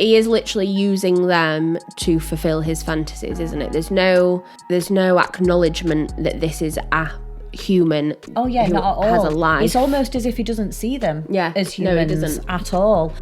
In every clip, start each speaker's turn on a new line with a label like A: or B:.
A: he is literally using them to fulfill his fantasies, isn't it? There's no acknowledgement that this is a human.
B: Oh yeah,
A: who
B: not at all.
A: Has a life.
B: It's almost as if he doesn't see them as humans.
A: No, he doesn't.
B: At all.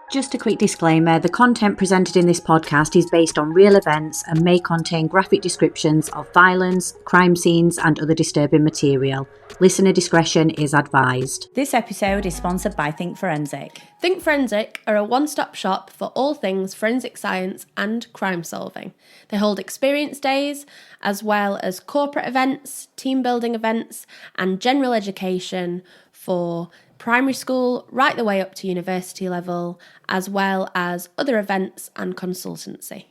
C: Just a quick disclaimer, the content presented in this podcast is based on real events and may contain graphic descriptions of violence, crime scenes and other disturbing material. Listener discretion is advised.
B: This episode is sponsored by Think Forensic.
A: Think Forensic are a one-stop shop for all things forensic science and crime solving. They hold experience days, as well as corporate events, team building events, and general education for primary school right the way up to university level, as well as other events and consultancy.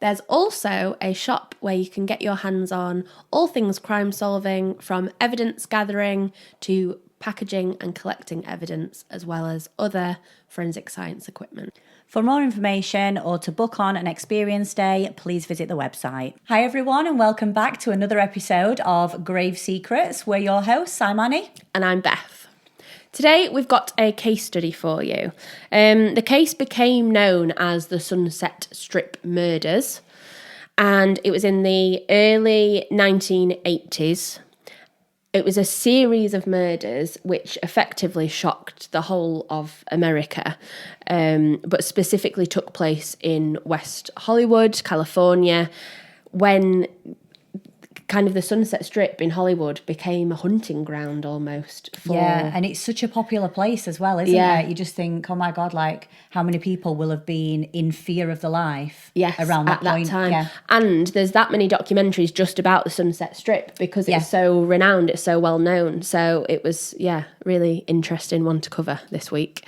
A: There's also a shop where you can get your hands on all things crime solving, from evidence gathering to packaging and collecting evidence, as well as other forensic science equipment.
B: For more information or to book on an experience day, please visit the website. Hi everyone and welcome back to another episode of Grave Secrets. We're your hosts, I'm Annie.
A: And I'm Beth. Today we've got a case study for you. The case became known as the Sunset Strip Murders, and it was in the early 1980s. It was a series of murders which effectively shocked the whole of America, but specifically took place in West Hollywood, California, when kind of the Sunset Strip in Hollywood became a hunting ground almost.
B: Yeah, and it's such a popular place as well, isn't it? You just think, oh my God, like how many people will have been in fear of their life around that point.
A: Time.
B: Yeah.
A: And there's that many documentaries just about the Sunset Strip because it's so renowned, it's so well known. So it was, really interesting one to cover this week.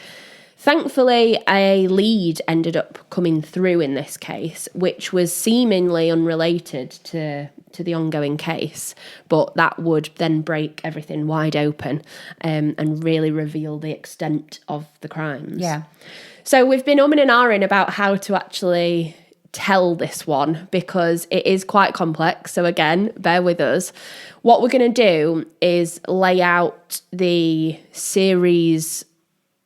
A: Thankfully, a lead ended up coming through in this case, which was seemingly unrelated to the ongoing case, but that would then break everything wide open and really reveal the extent of the crimes.
B: Yeah.
A: So we've been umming and ahhing about how to actually tell this one because it is quite complex. So again, bear with us. What we're going to do is lay out the series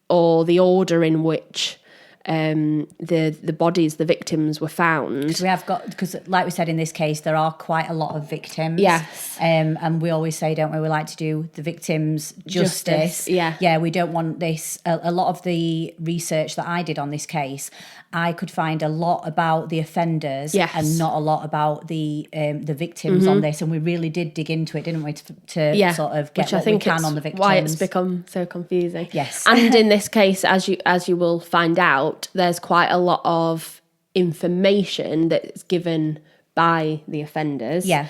A: or the order in which the bodies, the victims, were found.
B: We have got, because like we said in this case, there are quite a lot of victims.
A: Yes.
B: And we always say, don't we, we like to do the victims justice. Yeah, we don't want this. A lot of the research that I did on this case, I could find a lot about the offenders and not a lot about the victims on this. And we really did dig into it, didn't we, to sort of get what we can on the victims.
A: Why it's become so confusing.
B: Yes.
A: And in this case, as you will find out, there's quite a lot of information that's given by the offenders. Yeah.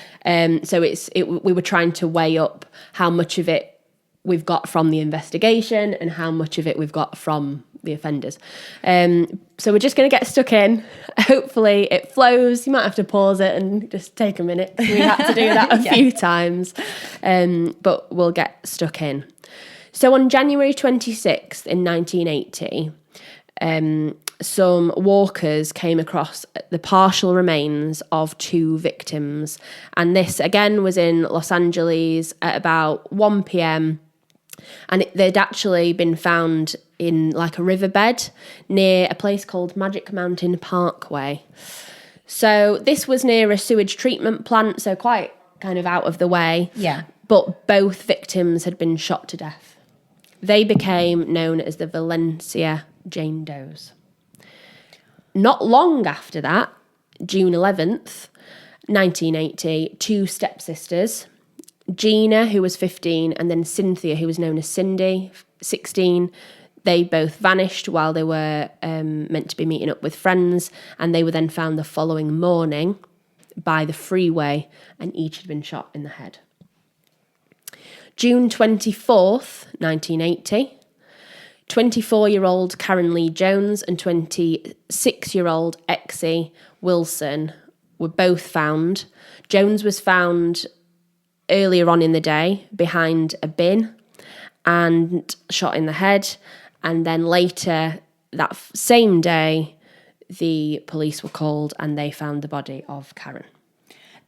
A: So we were trying to weigh up how much of it we've got from the investigation and how much of it we've got from the offenders. So we're just going to get stuck in. Hopefully it flows. You might have to pause it and just take a minute. We had to do that a few times, but we'll get stuck in. So on January 26th in 1980, some walkers came across the partial remains of two victims. And this, again, was in Los Angeles at about 1 p.m. And they'd actually been found in like a riverbed near a place called Magic Mountain Parkway. So this was near a sewage treatment plant, so quite kind of out of the way.
B: Yeah.
A: But both victims had been shot to death. They became known as the Valencia Jane Does. Not long after that, June 11th, 1980, two stepsisters, Gina, who was 15, and then Cynthia, who was known as Cindy, 16, they both vanished while they were meant to be meeting up with friends, and they were then found the following morning by the freeway, and each had been shot in the head. June 24th, 1980, 24-year-old Karen Lee Jones and 26-year-old Exie Wilson were both found. Jones was found earlier on in the day behind a bin and shot in the head. And then later that same day, the police were called and they found the body of Karen.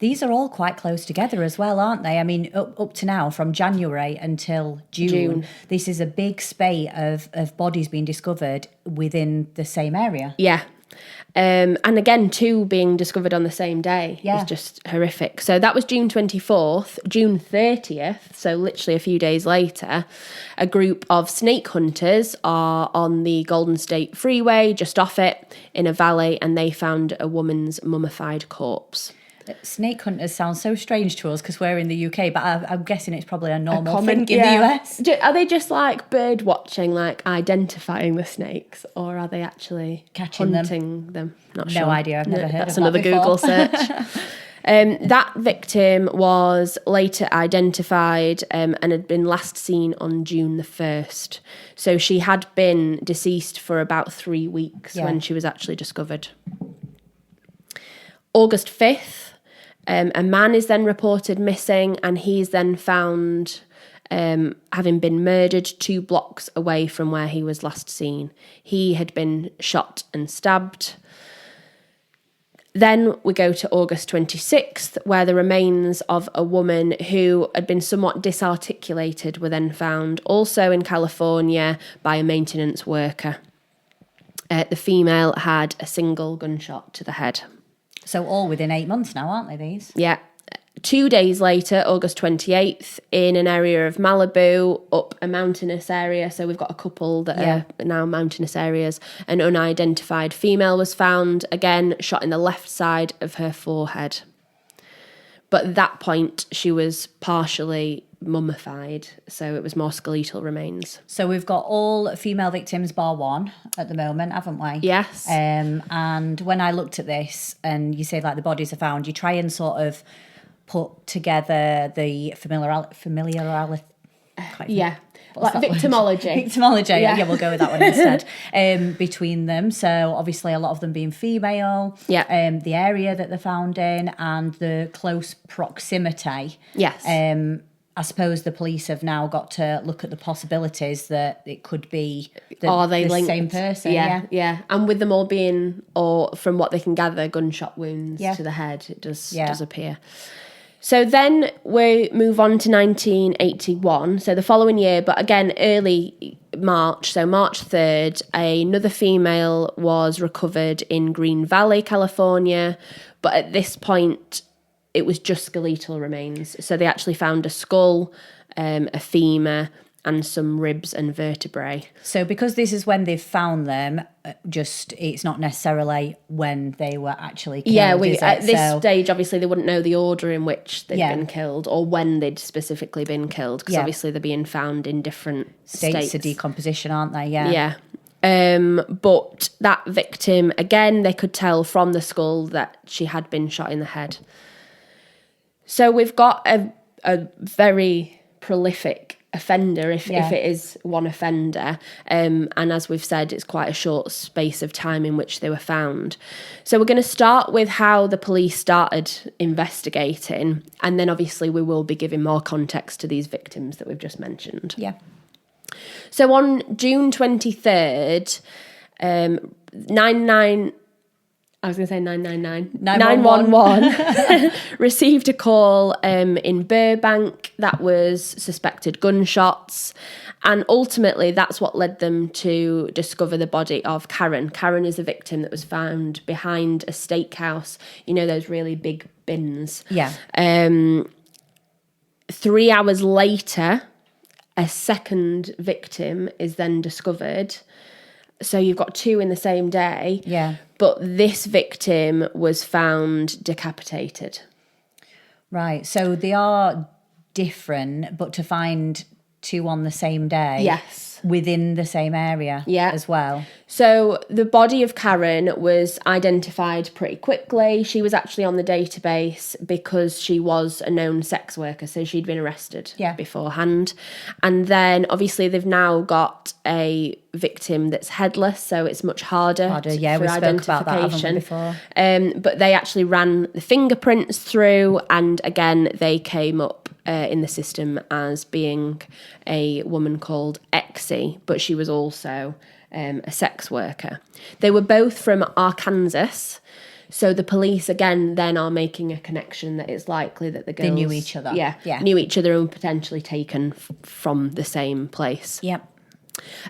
B: These are all quite close together as well, aren't they? I mean, up to now, from January until June, this is a big spate of bodies being discovered within the same area.
A: Yeah. And again, 2 being discovered on the same day is just horrific. So that was June 24th. June 30th, so literally a few days later, a group of snake hunters are on the Golden State Freeway, just off it, in a valley, and they found a woman's mummified corpse.
B: Snake hunters sound so strange to us because we're in the UK, but I'm guessing it's probably a normal thing in the US.
A: Are they just like bird watching, like identifying the snakes, or are they actually hunting them? Not sure.
B: No idea. I've never heard
A: That's
B: of that
A: another Google search. That victim was later identified and had been last seen on June the 1st. So she had been deceased for about 3 weeks when she was actually discovered. August 5th. A man is then reported missing, and he's then found having been murdered 2 blocks away from where he was last seen. He had been shot and stabbed. Then we go to August 26th, where the remains of a woman who had been somewhat disarticulated were then found, also in California, by a maintenance worker. The female had a single gunshot to the head.
B: So all within 8 months now, aren't they, these?
A: Yeah. 2 days later, August 28th, in an area of Malibu, up a mountainous area. So we've got a couple that are now mountainous areas. An unidentified female was found, again, shot in the left side of her forehead. But at that point, she was partially mummified, so it was more skeletal remains.
B: So we've got all female victims bar 1 at the moment, haven't we?
A: Yes.
B: And when I looked at this, and you say like the bodies are found, you try and sort of put together the familiarity.
A: Yeah. Like victimology.
B: Victimology, yeah, we'll go with that one instead. Between them, so obviously a lot of them being female.
A: Yeah.
B: The area that they're found in and the close proximity.
A: Yes.
B: I suppose the police have now got to look at the possibilities that it could be
A: Are they
B: the
A: linked?
B: same person.
A: Yeah. And with them all being, or from what they can gather, gunshot wounds to the head, it does appear. So then we move on to 1981, so the following year, but again, early March, so March 3rd, another female was recovered in Green Valley, California, but at this point, it was just skeletal remains. So they actually found a skull, a femur, and some ribs and vertebrae.
B: So because this is when they've found them, it's not necessarily when they were actually killed,
A: at this stage, obviously, they wouldn't know the order in which they'd been killed or when they'd specifically been killed, because obviously they're being found in different states
B: of decomposition, aren't they?
A: Yeah. But that victim, again, they could tell from the skull that she had been shot in the head. So we've got a very prolific offender, if it is one offender, and as we've said, it's quite a short space of time in which they were found. So we're going to start with how the police started investigating, and then obviously we will be giving more context to these victims that we've just mentioned.
B: Yeah.
A: So on June 23rd, 911 received a call in Burbank that was suspected gunshots, and ultimately that's what led them to discover the body of Karen. Karen is a victim that was found behind a steakhouse, you know, those really big bins.
B: Yeah.
A: 3 hours later, a second victim is then discovered. So you've got 2 in the same day.
B: Yeah.
A: But this victim was found decapitated.
B: Right. So they are different, but to find 2 on the same day.
A: Yes.
B: Within the same area as well.
A: So the body of Karen was identified pretty quickly. She was actually on the database because she was a known sex worker, so she'd been arrested beforehand. And then obviously they've now got a victim that's headless, so it's much harder for
B: we spoke about that, haven't we, before?
A: But they actually ran the fingerprints through, and again they came up in the system as being a woman called Exie, but she was also a sex worker. They were both from Arkansas, So the police, again, then are making a connection that it's likely that the girls...
B: They knew each other.
A: Knew each other and were potentially taken from the same place.
B: Yep.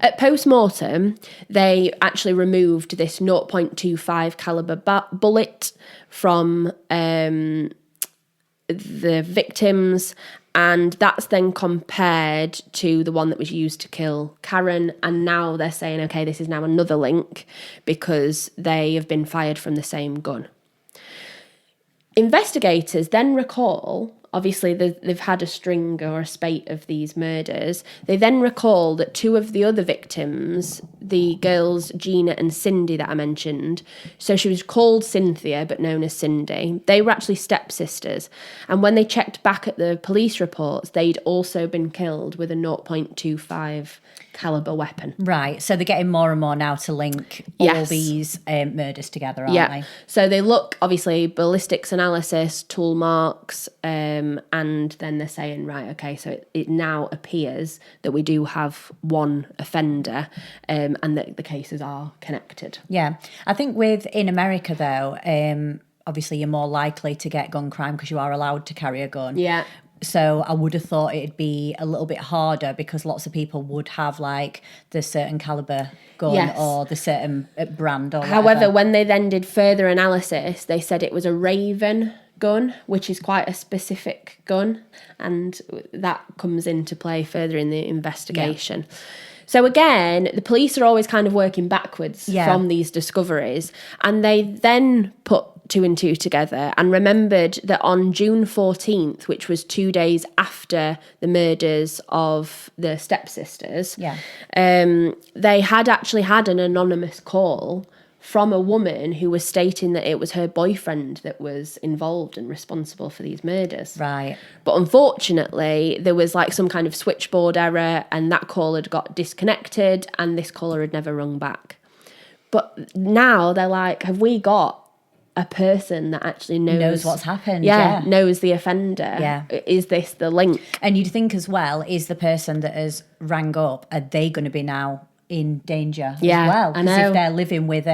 A: At post-mortem, they actually removed this 0.25 caliber bullet from the victims, and that's then compared to the one that was used to kill Karen. And now they're saying, okay, this is now another link because they have been fired from the same gun. Investigators then recall, obviously they've had a string or a spate of these murders, they then recall that two of the other victims, the girls Gina and Cindy that I mentioned, so she was called Cynthia but known as Cindy, they were actually stepsisters, and when they checked back at the police reports, they'd also been killed with a 0.25 caliber weapon.
B: Right, so they're getting more and more now to link all these murders together, aren't they?
A: So they look, obviously, ballistics analysis, tool marks, and then they're saying, right, okay, so it now appears that we do have one offender, and that the cases are connected.
B: Yeah, I think in America, though, obviously you're more likely to get gun crime because you are allowed to carry a gun.
A: Yeah.
B: So I would have thought it'd be a little bit harder because lots of people would have like the certain caliber gun or the certain brand or whatever.
A: However, when they then did further analysis, they said it was a Raven gun, which is quite a specific gun, and that comes into play further in the investigation. Yeah. So again, the police are always kind of working backwards from these discoveries, and they then put two and two together and remembered that on June 14th, which was 2 days after the murders of the stepsisters, they had actually had an anonymous call from a woman who was stating that it was her boyfriend that was involved and responsible for these murders.
B: Right.
A: But unfortunately, there was like some kind of switchboard error, and that call had got disconnected and this caller had never rung back. But now they're like, have we got a person that actually knows
B: what's happened?
A: Knows the offender.
B: Yeah.
A: Is this the link?
B: And you'd think as well, is the person that has rang up, are they going to be now in danger as well?
A: I know.
B: Because if they're living with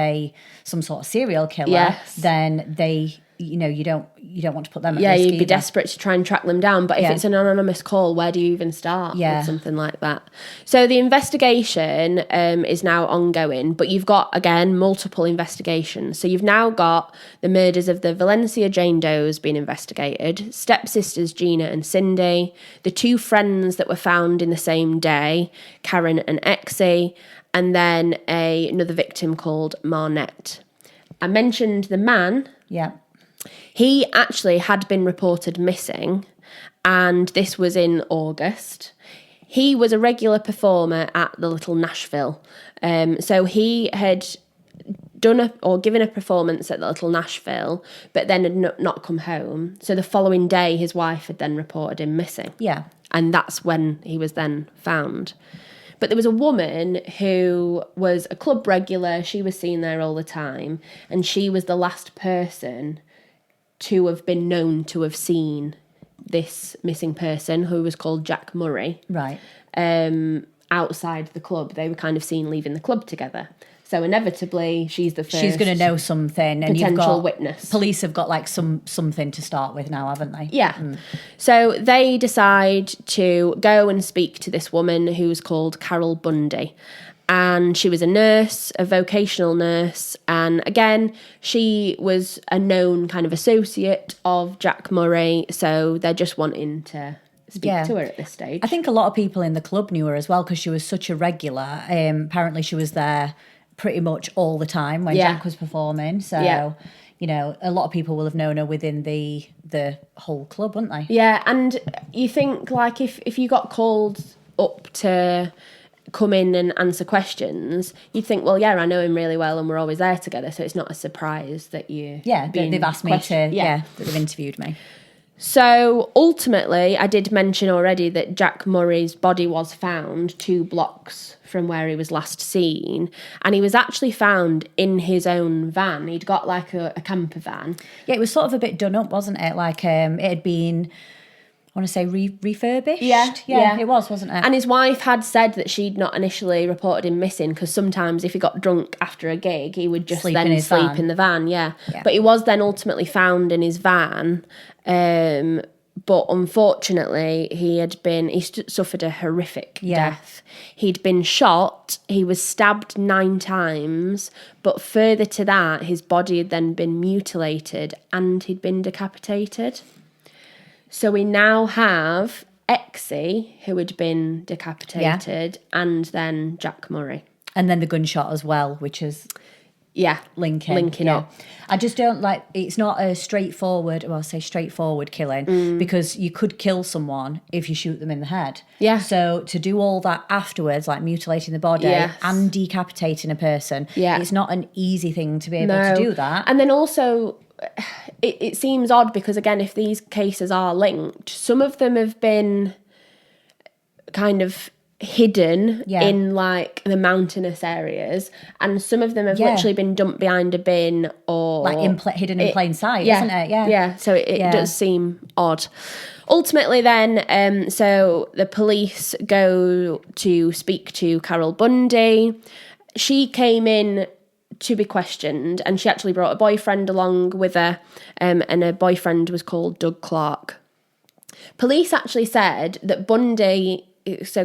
B: some sort of serial killer, then they, you don't want to put them at risk
A: you'd
B: either.
A: be desperate to try and track them down. But if it's an anonymous call, where do you even start with something like that? So the investigation is now ongoing, but you've got, again, multiple investigations. So you've now got the murders of the Valencia Jane Does being investigated, stepsisters Gina and Cindy, the two friends that were found in the same day, Karen and Exie, and then another victim called Marnette. I mentioned the man.
B: Yeah.
A: He actually had been reported missing, and this was in August. He was a regular performer at the Little Nashville. So he had done given a performance at the Little Nashville, but then had not come home. So the following day, his wife had then reported him missing.
B: Yeah.
A: And that's when he was then found. But there was a woman who was a club regular. She was seen there all the time, and she was the last person to have been known to have seen this missing person, who was called Jack Murray.
B: Right.
A: Outside the club. They were kind of seen leaving the club together. So inevitably, she's the first.
B: She's going to know something, and
A: potential witness.
B: Police have got like something to start with now, haven't they?
A: Yeah. So they decide to go and speak to this woman who's called Carol Bundy. And she was a nurse, a vocational nurse. And again, she was a known kind of associate of Jack Murray. So they're just wanting to speak to her at this stage.
B: I think a lot of people in the club knew her as well because she was such a regular. Apparently she was there pretty much all the time when Jack was performing. So, a lot of people will have known her within the whole club, wouldn't they?
A: Yeah, and you think like if you got called up to come in and answer questions, you'd think, well, I know him really well and we're always there together, so it's not a surprise that you...
B: Yeah, they've asked me that they've interviewed me.
A: So ultimately, I did mention already that Jack Murray's body was found 2 blocks from where he was last seen, and he was actually found in his own van. He'd got like a camper van.
B: Yeah, it was sort of a bit done up, wasn't it? Like it had been... want to say refurbished.
A: Yeah,
B: it was, wasn't it?
A: And his wife had said that she'd not initially reported him missing because sometimes if he got drunk after a gig, he would just sleep in the van. Yeah. But he was then ultimately found in his van. But unfortunately, he suffered a horrific death. He'd been shot, he was stabbed 9 times, but further to that, his body had then been mutilated and he'd been decapitated. So we now have Exie, who had been decapitated, and then Jack Murray.
B: And then the gunshot as well, which is... linking up. I just don't like, it's not a straightforward killing because you could kill someone if you shoot them in the head.
A: Yeah.
B: So to do all that afterwards, like mutilating the body and decapitating a person, it's not an easy thing to be able to do that.
A: And then also, it seems odd because, again, if these cases are linked, some of them have been kind of hidden in like the mountainous areas, and some of them have literally been dumped behind a bin or
B: like hidden in plain sight, isn't it?
A: So it does seem odd. Ultimately then, so the police go to speak to Carol Bundy. She came in to be questioned, and she actually brought a boyfriend along with her, and her boyfriend was called Doug Clark. Police actually said that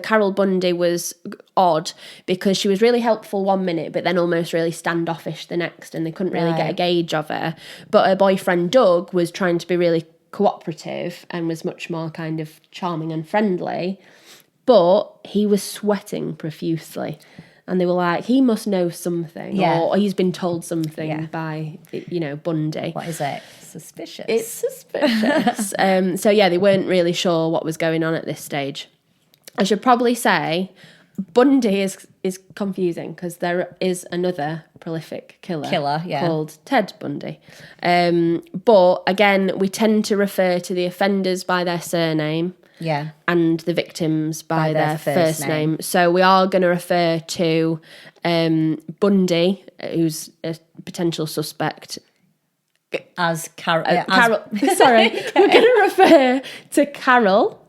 A: Carol Bundy was odd because she was really helpful one minute, but then almost really standoffish the next, and they couldn't really get a gauge of her. But her boyfriend Doug was trying to be really cooperative and was much more kind of charming and friendly, but he was sweating profusely. And they were like, he must know something, or he's been told something by, Bundy.
B: What is it? Suspicious.
A: It's suspicious. So they weren't really sure what was going on at this stage. I should probably say Bundy is confusing because there is another prolific killer called Ted Bundy. But again, we tend to refer to the offenders by their surname and the victims by their first name. So we are going to refer to Bundy, who's a potential suspect,
B: as Carol.
A: Sorry, we're going to refer to Carol.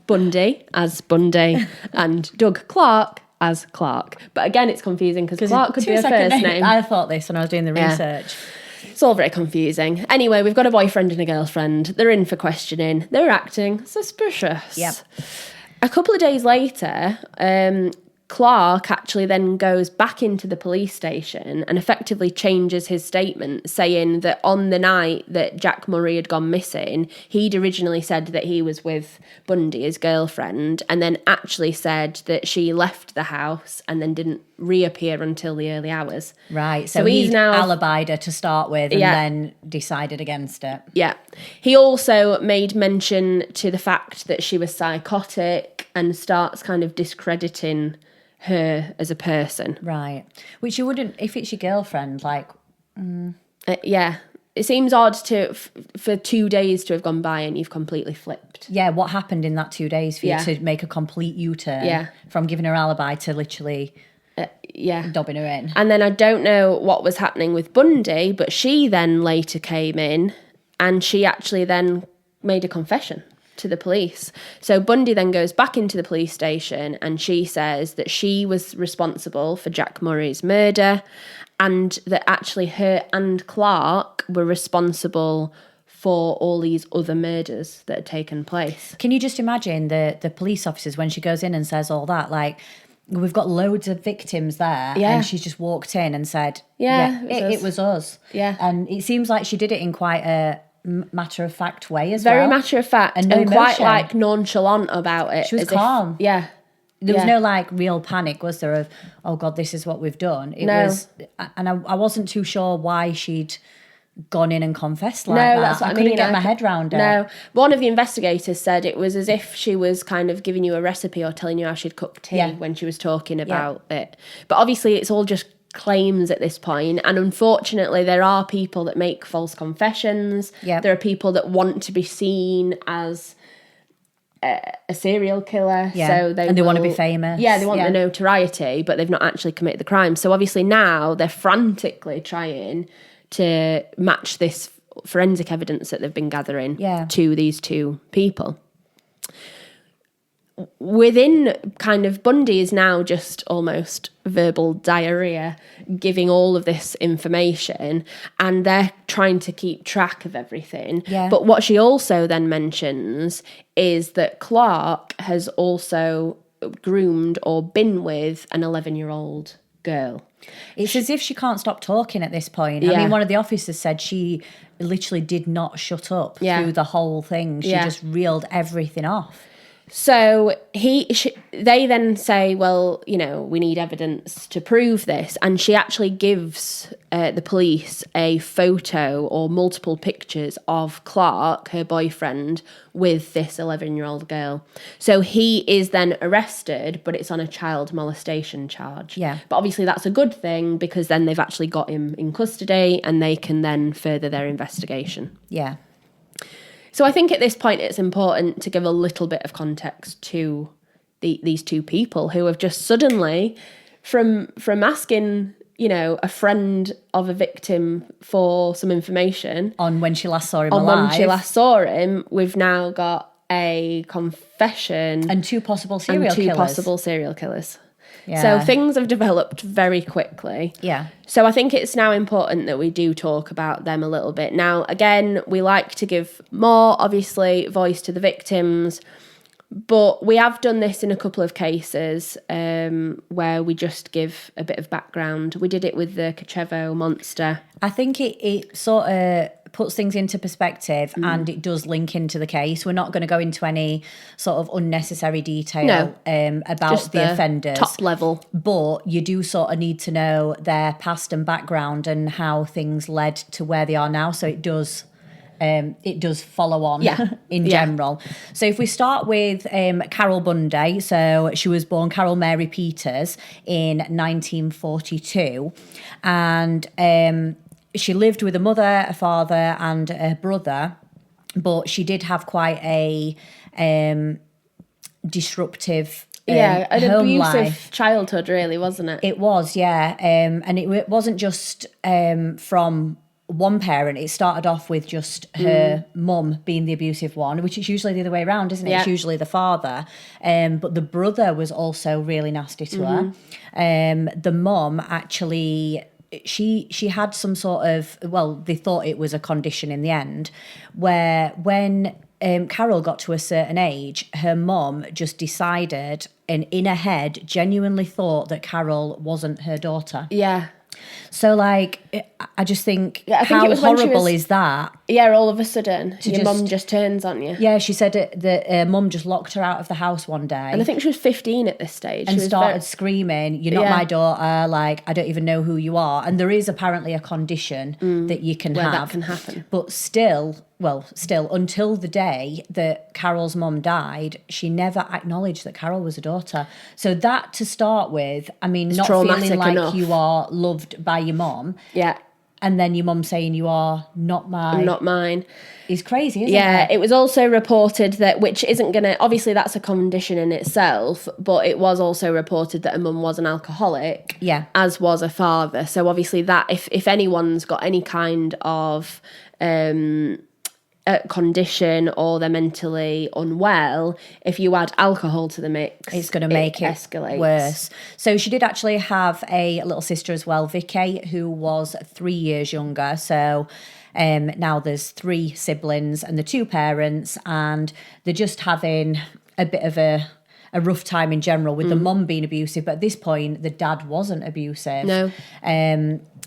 A: Bundy as Bundy and Doug Clark as Clark. But again, it's confusing because Clark could be a first name.
B: I thought this when I was doing the research.
A: It's all very confusing. Anyway, we've got a boyfriend and a girlfriend. They're in for questioning. They're acting suspicious.
B: Yep.
A: A couple of days later, Clark actually then goes back into the police station and effectively changes his statement, saying that on the night that Jack Murray had gone missing, he'd originally said that he was with Bundy, his girlfriend, and then actually said that she left the house and then didn't reappear until the early hours.
B: Right, so he's now alibied her to start with and then decided against it.
A: Yeah. He also made mention to the fact that she was psychotic and starts kind of discrediting her as a person.
B: Right. Which you wouldn't, if it's your girlfriend, like...
A: It seems odd for 2 days to have gone by and you've completely flipped.
B: Yeah, what happened in that 2 days for you to make a complete U-turn from giving her alibi to literally dobbing her in?
A: And then I don't know what was happening with Bundy, but she then later came in and she actually then made a confession to the police. So Bundy then goes back into the police station and she says that she was responsible for Jack Murray's murder and that actually her and Clark were responsible for all these other murders that had taken place.
B: Can you just imagine the police officers when she goes in and says all that? Like, we've got loads of victims there and she's just walked in and said, it was us.
A: Yeah.
B: And it seems like she did it in quite a matter-of-fact way as
A: Very
B: well.
A: Very matter-of-fact and quite like nonchalant about it.
B: She was calm.
A: There
B: was no like real panic, was there, of, oh God, this is what we've done. It was, and I wasn't too sure why she'd gone in and confessed like that.
A: That's what
B: I couldn't get my head around it.
A: No. One of the investigators said it was as if she was kind of giving you a recipe or telling you how she'd cook tea when she was talking about it. But obviously it's all just claims at this point, and unfortunately there are people that make false confessions. There are people that want to be seen as a serial killer, so they
B: want to be famous.
A: They want the notoriety, but they've not actually committed the crime. So obviously now they're frantically trying to match this forensic evidence that they've been gathering to these two people. within kind of Bundy is now just almost verbal diarrhea, giving all of this information, and they're trying to keep track of everything.
B: Yeah.
A: But what she also then mentions is that Clark has also groomed or been with an 11-year-old girl.
B: It's as if she can't stop talking at this point.
A: Yeah.
B: I mean, one of the officers said she literally did not shut up through the whole thing. She just reeled everything off.
A: So they then say, well, you know, we need evidence to prove this. And she actually gives the police a photo or multiple pictures of Clark, her boyfriend, with this 11-year-old girl. So he is then arrested, but it's on a child molestation charge.
B: Yeah.
A: But obviously that's a good thing, because then they've actually got him in custody and they can then further their investigation.
B: Yeah.
A: So I think at this point it's important to give a little bit of context to these two people who have just suddenly, from asking, you know, a friend of a victim for some information
B: on when she last saw him alive.
A: We've now got a confession
B: and two possible serial killers. Yeah.
A: So things have developed very quickly.
B: Yeah.
A: So I think it's now important that we do talk about them a little bit. Now, again, we like to give more, obviously, voice to the victims, but we have done this in a couple of cases where we just give a bit of background. We did it with the Kochevo monster.
B: I think it sort of puts things into perspective and it does link into the case. We're not going to go into any sort of unnecessary detail about just the offenders.
A: Top level.
B: But you do sort of need to know their past and background and how things led to where they are now. So it does follow on in general. So if we start with Carol Bundy, so she was born Carol Mary Peters in 1942, and she lived with a mother, a father, and a brother, but she did have quite a disruptive
A: an
B: home
A: abusive
B: life.
A: Childhood, really, wasn't it?
B: It was, yeah. And it wasn't just from one parent. It started off with just her mum being the abusive one, which is usually the other way around, isn't it?
A: Yeah.
B: It's usually the father. But the brother was also really nasty to her. The mum actually... She had some sort of, well, they thought it was a condition in the end, where when Carol got to a certain age, her mom just decided and in her head genuinely thought that Carol wasn't her daughter.
A: Yeah.
B: So, like, I just think, how horrible is that?
A: Yeah, all of a sudden, your mum just turns on you.
B: Yeah, she said that mum just locked her out of the house one day.
A: And I think she was 15 at this stage.
B: And started screaming, "You're not my daughter, like, I don't even know who you are." And there is apparently a condition that you can have.
A: Where that can happen.
B: But still, until the day that Carol's mum died, she never acknowledged that Carol was a daughter. So that, to start with, I mean, not feeling like
A: enough.
B: You are loved by your mum.
A: Yeah.
B: And then your mum saying you are not
A: mine.
B: Is crazy, isn't it?
A: Yeah, it was also reported that, which isn't going to, obviously that's a condition in itself, but it was also reported that a mum was an alcoholic.
B: Yeah.
A: As was a father. So obviously that, if anyone's got any kind of condition or they're mentally unwell, if you add alcohol to the mix,
B: it's going to make it
A: escalate
B: worse. So she did actually have a little sister as well, Vicky, who was 3 years younger. So now there's 3 siblings and the 2 parents, and they're just having a bit of a rough time in general with the mum being abusive. But at this point, the dad wasn't abusive.
A: No.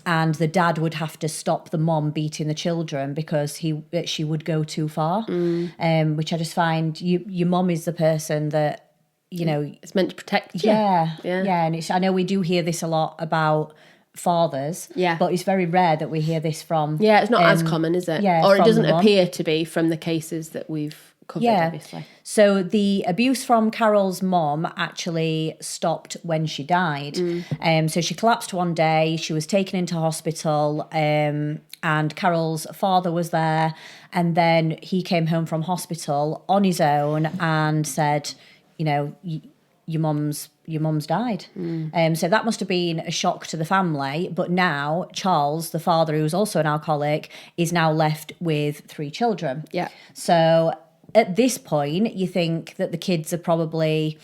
B: And the dad would have to stop the mom beating the children because she would go too far. Which I just find, your mom is the person that, you know...
A: It's meant to protect you.
B: Yeah. And I know we do hear this a lot about fathers, but it's very rare that we hear this from...
A: Yeah, it's not as common, is it?
B: Yeah,
A: or it doesn't appear to be from the cases that we've covered, obviously.
B: So the abuse from Carol's mom actually stopped when she died. So she collapsed one day, she was taken into hospital, and Carol's father was there, and then he came home from hospital on his own and said, you know, your mum's died. So that must have been a shock to the family. But now Charles, the father, who's also an alcoholic, is now left with 3 children.
A: Yeah.
B: So at this point, you think that the kids are probably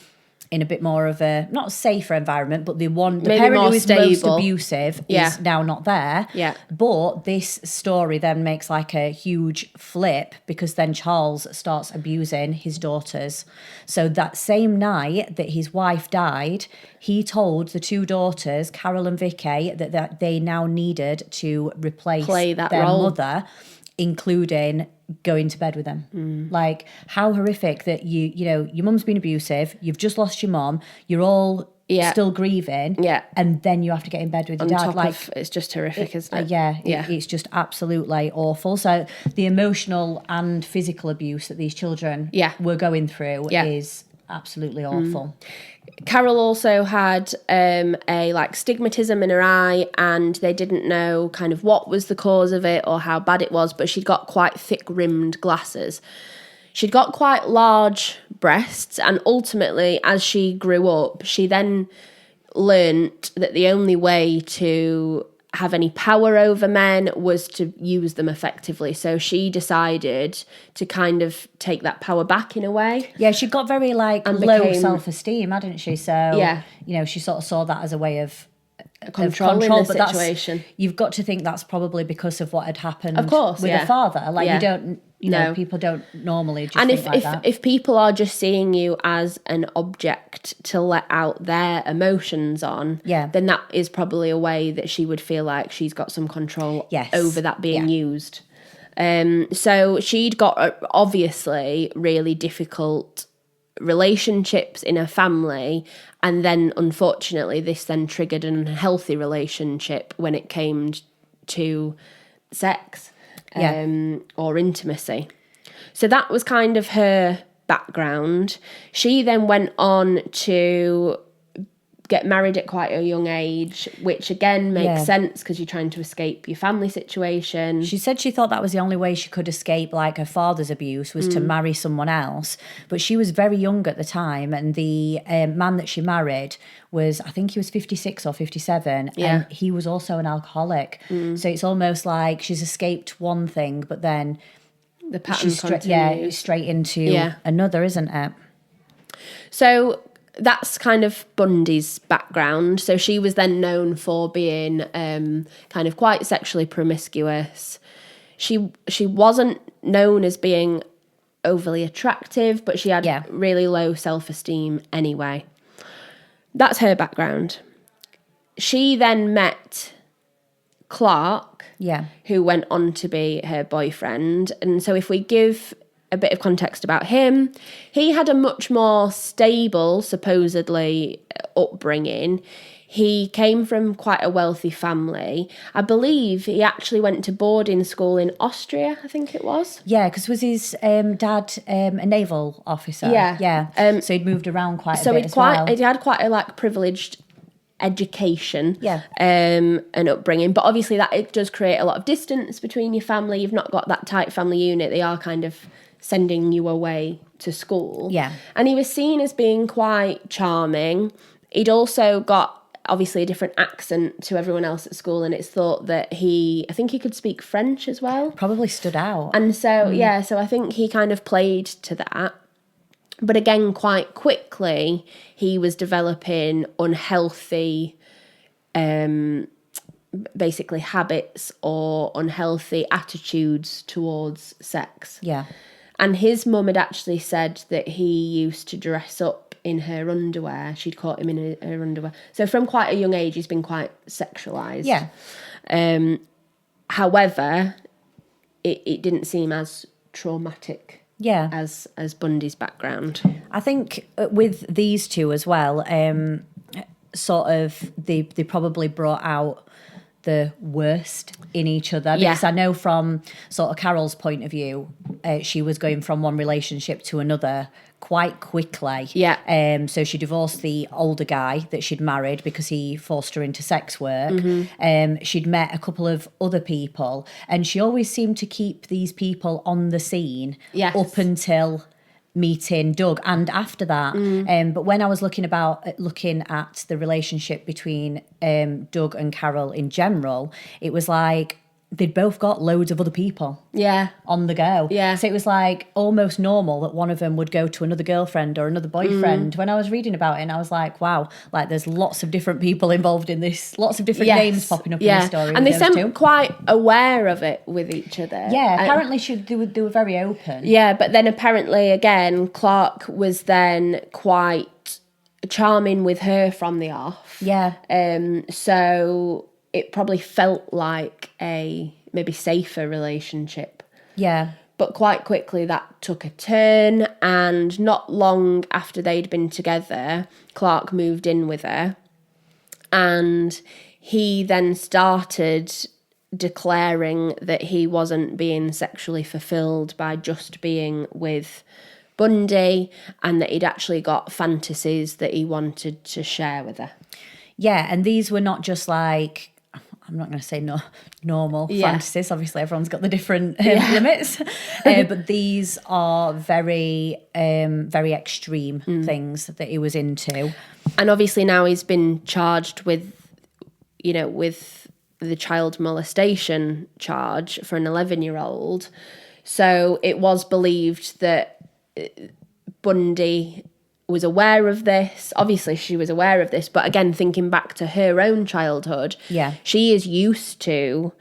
B: in a bit more of a, not safer environment, but the parent who is most abusive is now not there.
A: Yeah.
B: But this story then makes like a huge flip, because then Charles starts abusing his daughters. So that same night that his wife died, he told the two daughters, Carol and Vicky, that they now needed to replace their mother, including going to bed with them. Like, how horrific that you know, your mum's been abusive, you've just lost your mum, you're all still grieving, and then you have to get in bed with your dad. Like,
A: it's just horrific, isn't it?
B: It's just absolutely awful. So the emotional and physical abuse that these children were going through is absolutely awful.
A: Carol also had a like stigmatism in her eye, and they didn't know kind of what was the cause of it or how bad it was, but she'd got quite thick rimmed glasses. She'd got quite large breasts, and ultimately, as she grew up, she then learnt that the only way to have any power over men was to use them effectively. So she decided to kind of take that power back in a way.
B: Yeah, she got very like low self-esteem, hadn't she? So, you know, she sort of saw that as a way of
A: controlling the situation.
B: You've got to think that's probably because of what had happened with
A: the
B: father. Like, you don't, you know, people don't normally just think like that.
A: If people are just seeing you as an object to let out their emotions on, then that is probably a way that she would feel like she's got some control over that being used. So she'd got obviously really difficult relationships in her family, and then unfortunately this then triggered an unhealthy relationship when it came to sex or intimacy. So that was kind of her background. She then went on to get married at quite a young age, which again makes sense because you're trying to escape your family situation.
B: She said she thought that was the only way she could escape like her father's abuse was to marry someone else. But she was very young at the time, and the man that she married was, I think he was 56 or 57, and he was also an alcoholic. So it's almost like she's escaped one thing, but then
A: the pattern continues.
B: Straight into another, isn't it?
A: So that's kind of Bundy's background. So she was then known for being kind of quite sexually promiscuous. She wasn't known as being overly attractive, but she had really low self-esteem anyway. That's her background. She then met Clark, who went on to be her boyfriend. And so if we give a bit of context about him, he had a much more stable, supposedly, upbringing. He came from quite a wealthy family. I believe he actually went to boarding school in Austria, I think it was.
B: Yeah, because was his dad a naval officer? Yeah. So he'd moved around quite a bit as well.
A: So he had quite a like privileged education and upbringing, but obviously that it does create a lot of distance between your family. You've not got that tight family unit. They are kind of sending you away to school.
B: Yeah.
A: And he was seen as being quite charming. He'd also got obviously a different accent to everyone else at school, and it's thought that I think he could speak French as well.
B: Probably stood out.
A: And so, so I think he kind of played to that. But again, quite quickly, he was developing unhealthy basically habits or unhealthy attitudes towards sex.
B: Yeah.
A: And his mum had actually said that he used to dress up in her underwear. She'd caught him in her underwear. So from quite a young age, he's been quite sexualised.
B: Yeah.
A: However, it didn't seem as traumatic as Bundy's background.
B: I think with these two as well, sort of they probably brought out the worst in each other, because I know from sort of Carol's point of view, she was going from one relationship to another quite quickly. So she divorced the older guy that she'd married because he forced her into sex work. She'd met a couple of other people, and she always seemed to keep these people on the scene up until meeting Doug and after that. But when I was looking at the relationship between Doug and Carol in general, it was like they'd both got loads of other people on the go.
A: Yeah.
B: So it was like almost normal that one of them would go to another girlfriend or another boyfriend. When I was reading about it, and I was like, wow, like there's lots of different people involved in this, lots of different names popping up in this story.
A: And they seemed quite aware of it with each other.
B: Yeah, apparently they were very open.
A: Yeah, but then apparently, again, Clark was then quite charming with her from the off.
B: Yeah.
A: So it probably felt like a maybe safer relationship.
B: Yeah.
A: But quite quickly that took a turn, and not long after they'd been together, Clark moved in with her, and he then started declaring that he wasn't being sexually fulfilled by just being with Bundy, and that he'd actually got fantasies that he wanted to share with her.
B: Yeah, and these were not just like, I'm not going to say normal fantasies. Obviously, everyone's got the different limits. But these are very, very extreme things that he was into.
A: And obviously now he's been charged with, with the child molestation charge for an 11-year-old. So it was believed that Bundy was aware of this. Obviously she was aware of this, but again, thinking back to her own childhood, she is used to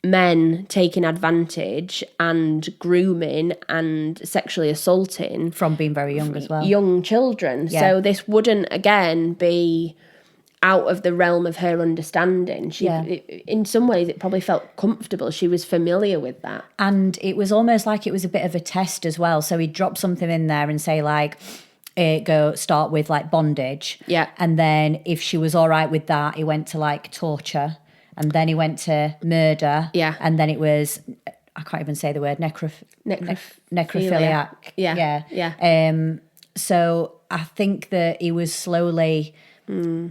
A: men taking advantage and grooming and sexually assaulting
B: from being very young as well,
A: young children. So this wouldn't again be out of the realm of her understanding. In some ways it probably felt comfortable. She was familiar with that,
B: and it was almost like it was a bit of a test as well. So he'd drop something in there and say like, start with like bondage, and then if she was all right with that, he went to like torture, and then he went to murder, and then it was, I can't even say the word, necrophiliac. So I think that he was slowly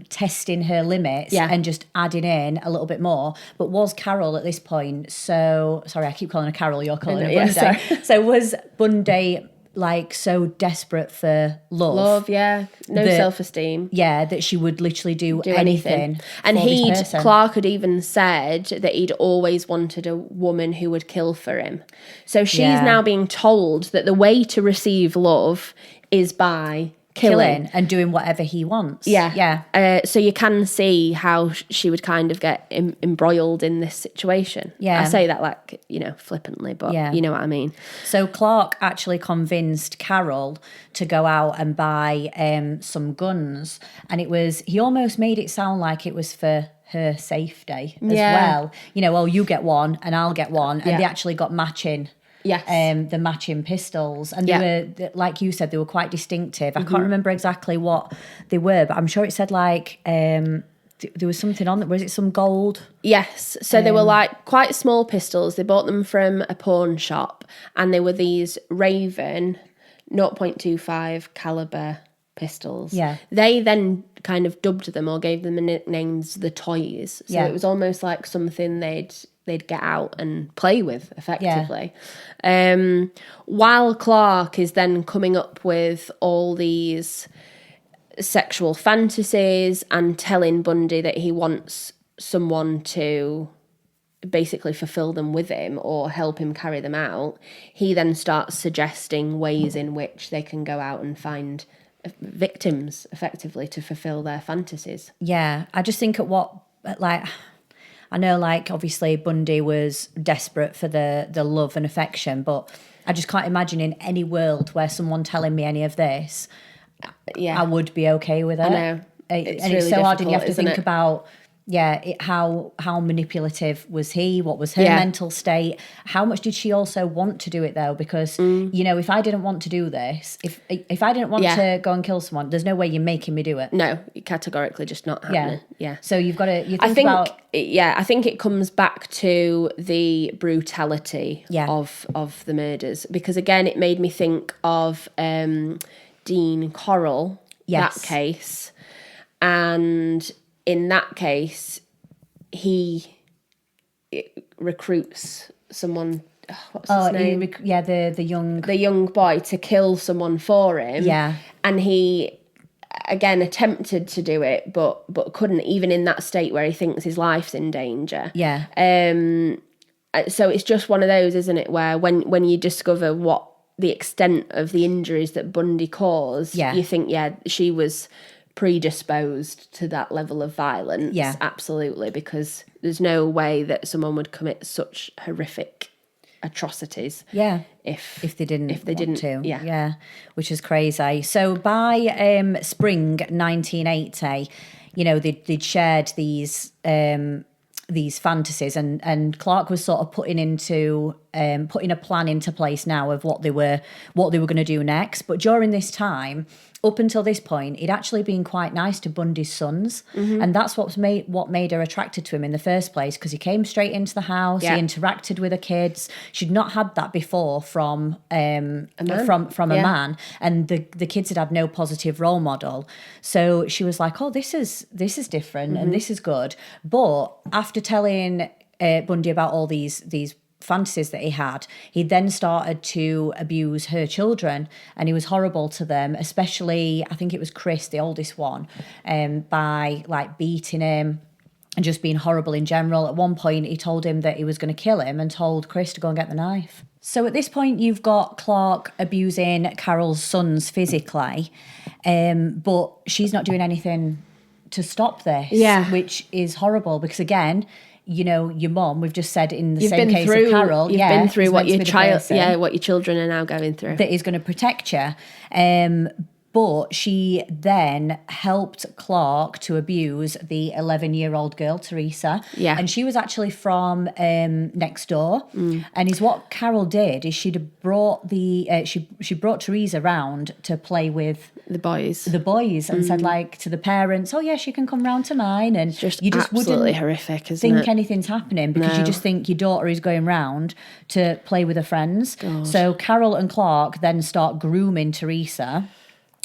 B: testing her limits and just adding in a little bit more. But was Carol at this point, so sorry, I keep calling her Carol, you're calling her Bundy. So was Bundy like so desperate for love,
A: no self-esteem,
B: that she would literally do anything.
A: And Clark had even said that he'd always wanted a woman who would kill for him. So she's now being told that the way to receive love is by killing
B: and doing whatever he wants.
A: So you can see how she would kind of get embroiled in this situation. I say that like, flippantly, but you know what I mean.
B: So Clark actually convinced Carol to go out and buy some guns, and he almost made it sound like it was for her safety as well. You get one and I'll get one, and they actually got matching. The matching pistols, and they were, like you said, they were quite distinctive. I can't remember exactly what they were, but I'm sure it said like there was something on that. Was it some gold?
A: Yes. So they were like quite small pistols. They bought them from a pawn shop, and they were these Raven 0.25 caliber pistols. They then kind of dubbed them or gave them the nicknames the toys. So it was almost like something they'd get out and play with effectively. While Clark is then coming up with all these sexual fantasies and telling Bundy that he wants someone to basically fulfill them with him or help him carry them out, he then starts suggesting ways in which they can go out and find victims effectively to fulfill their fantasies.
B: I just think I know, like, obviously Bundy was desperate for the love and affection, but I just can't imagine in any world where someone telling me any of this, I would be okay with it.
A: I know.
B: It's so hard, and you have to think about, how manipulative was he? What was her mental state? How much did she also want to do it, though? Because, if I didn't want to do this, if I didn't want to go and kill someone, there's no way you're making me do it.
A: No, categorically just not happening.
B: So you've got to,
A: I think it comes back to the brutality of the murders. Because, again, it made me think of Dean Corll, that case. And in that case, he recruits someone. What's his name?
B: The young
A: boy to kill someone for him. And he again, attempted to do it, but couldn't, even in that state where he thinks his life's in danger.
B: Yeah.
A: So it's just one of those, isn't it, where when you discover what the extent of the injuries that Bundy caused, you think, she was predisposed to that level of violence.
B: Yeah.
A: Absolutely, because there's no way that someone would commit such horrific atrocities.
B: Yeah.
A: If
B: they didn't want to.
A: Yeah.
B: Which is crazy. So by spring 1980, they'd shared these fantasies, and Clark was sort of putting a plan into place now of what they were going to do next. But during this time, up until this point, he'd actually been quite nice to Bundy's sons, and that's what made her attracted to him in the first place, because he came straight into the house, he interacted with the kids. She'd not had that before from a man, and the kids had no positive role model. So she was like, "Oh, this is different, and this is good." But after telling Bundy about all these fantasies that he then started to abuse her children, and he was horrible to them, especially I think it was Chris, the oldest one, by like beating him and just being horrible in general. At one point he told him that he was going to kill him and told Chris to go and get the knife. So at this point you've got Clark abusing Carol's sons physically, but she's not doing anything to stop this, which is horrible, because again, your mom, we've just said in the same case of Carol,
A: you've been through what your what your children are now going through.
B: That is going to protect you. But she then helped Clark to abuse the 11-year-old girl, Teresa.
A: Yeah.
B: And she was actually from next door. And is what Carol did is she'd brought she brought Teresa round to play with
A: the boys,
B: and said like to the parents, "Oh yeah, she can come round to mine." And
A: you just absolutely wouldn't horrific, isn't
B: think anything's happening, because you just think your daughter is going round to play with her friends.
A: God.
B: So Carol and Clark then start grooming Teresa.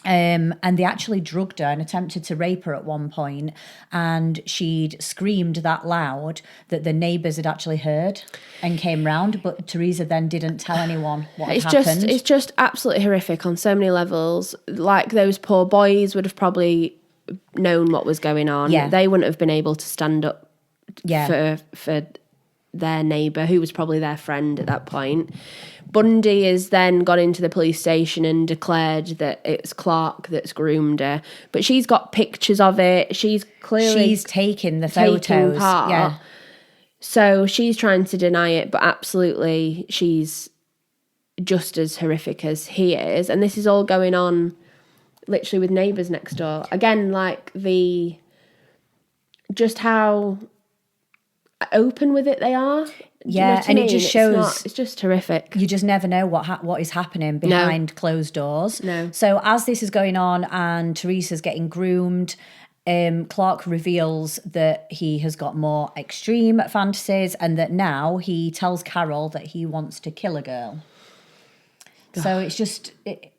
B: And they actually drugged her and attempted to rape her at one point, and she'd screamed that loud that the neighbours had actually heard and came round, but Teresa then didn't tell anyone what had happened.
A: It's just absolutely horrific on so many levels. Like, those poor boys would have probably known what was going on. They wouldn't have been able to stand up for their neighbour, who was probably their friend at that point. Bundy has then gone into the police station and declared that it's Clark that's groomed her. But she's got pictures of it. She's
B: taken the photos.
A: Part.
B: Yeah.
A: So she's trying to deny it, but absolutely she's just as horrific as he is. And this is all going on literally with neighbours next door. Again, like just how open with it they are.
B: And it just shows
A: it's just horrific.
B: You just never know what is happening behind closed doors.
A: No.
B: So as this is going on and Teresa's getting groomed, Clark reveals that he has got more extreme fantasies, and that now he tells Carol that he wants to kill a girl. So it's just,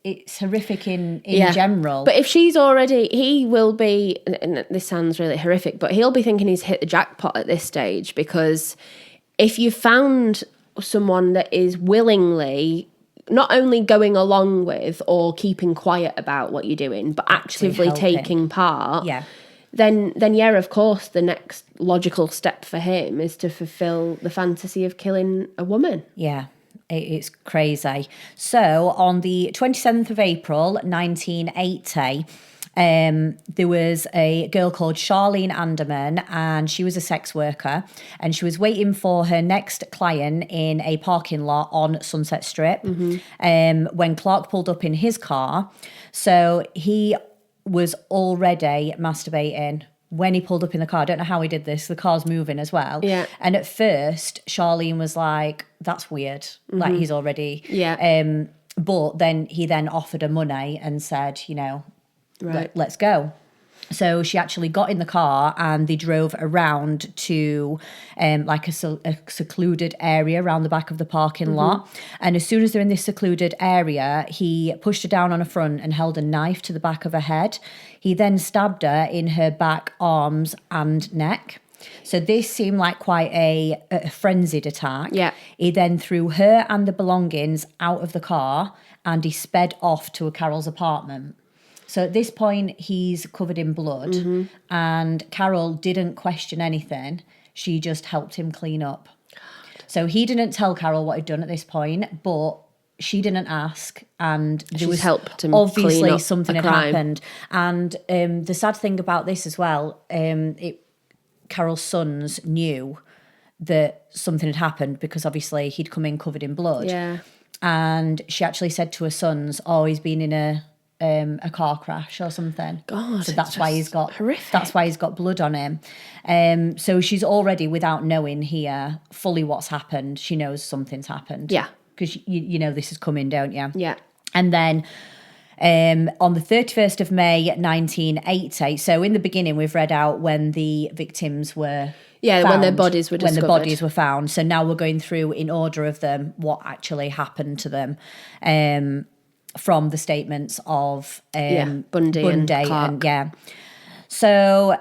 B: it's horrific in general.
A: But if she's already, he will be, and this sounds really horrific, but he'll be thinking he's hit the jackpot at this stage, because if you found someone that is willingly not only going along with or keeping quiet about what you're doing, but actively taking part, then of course, the next logical step for him is to fulfill the fantasy of killing a woman.
B: Yeah. It's crazy. So on the 27th of April, 1980, there was a girl called Charlene Anderman, and she was a sex worker, and she was waiting for her next client in a parking lot on Sunset Strip when Clark pulled up in his car. So he was already masturbating when he pulled up in the car. I don't know how he did this. The car's moving as well.
A: Yeah.
B: And at first, Charlene was like, "That's weird." Like, he's already...
A: Yeah.
B: But then he offered her money and said,
A: right,
B: let's go. So she actually got in the car and they drove around to like a secluded area around the back of the parking lot. And as soon as they're in this secluded area, he pushed her down on her front and held a knife to the back of her head. He then stabbed her in her back, arms and neck. So this seemed like quite a frenzied attack.
A: Yeah.
B: He then threw her and the belongings out of the car and he sped off to Carol's apartment. So at this point, he's covered in blood, and Carol didn't question anything. She just helped him clean up. So he didn't tell Carol what he'd done at this point, but she didn't ask, and there was
A: helped him
B: obviously something had happened. And the sad thing about this as well, Carol's sons knew that something had happened because obviously he'd come in covered in blood.
A: Yeah.
B: And she actually said to her sons, "Oh, he's been in a car crash or something."
A: God,
B: so that's why he's got
A: horrific.
B: That's why he's got blood on him. So she's already, without knowing here fully what's happened, she knows something's happened.
A: Yeah,
B: because you know this is coming, don't you?
A: Yeah.
B: And then on the 31st of May 1980, so in the beginning we've read out when the victims were found,
A: when their bodies were discovered.
B: When the bodies were found. So now we're going through in order of them what actually happened to them from the statements of
A: Bundy and Clark.
B: So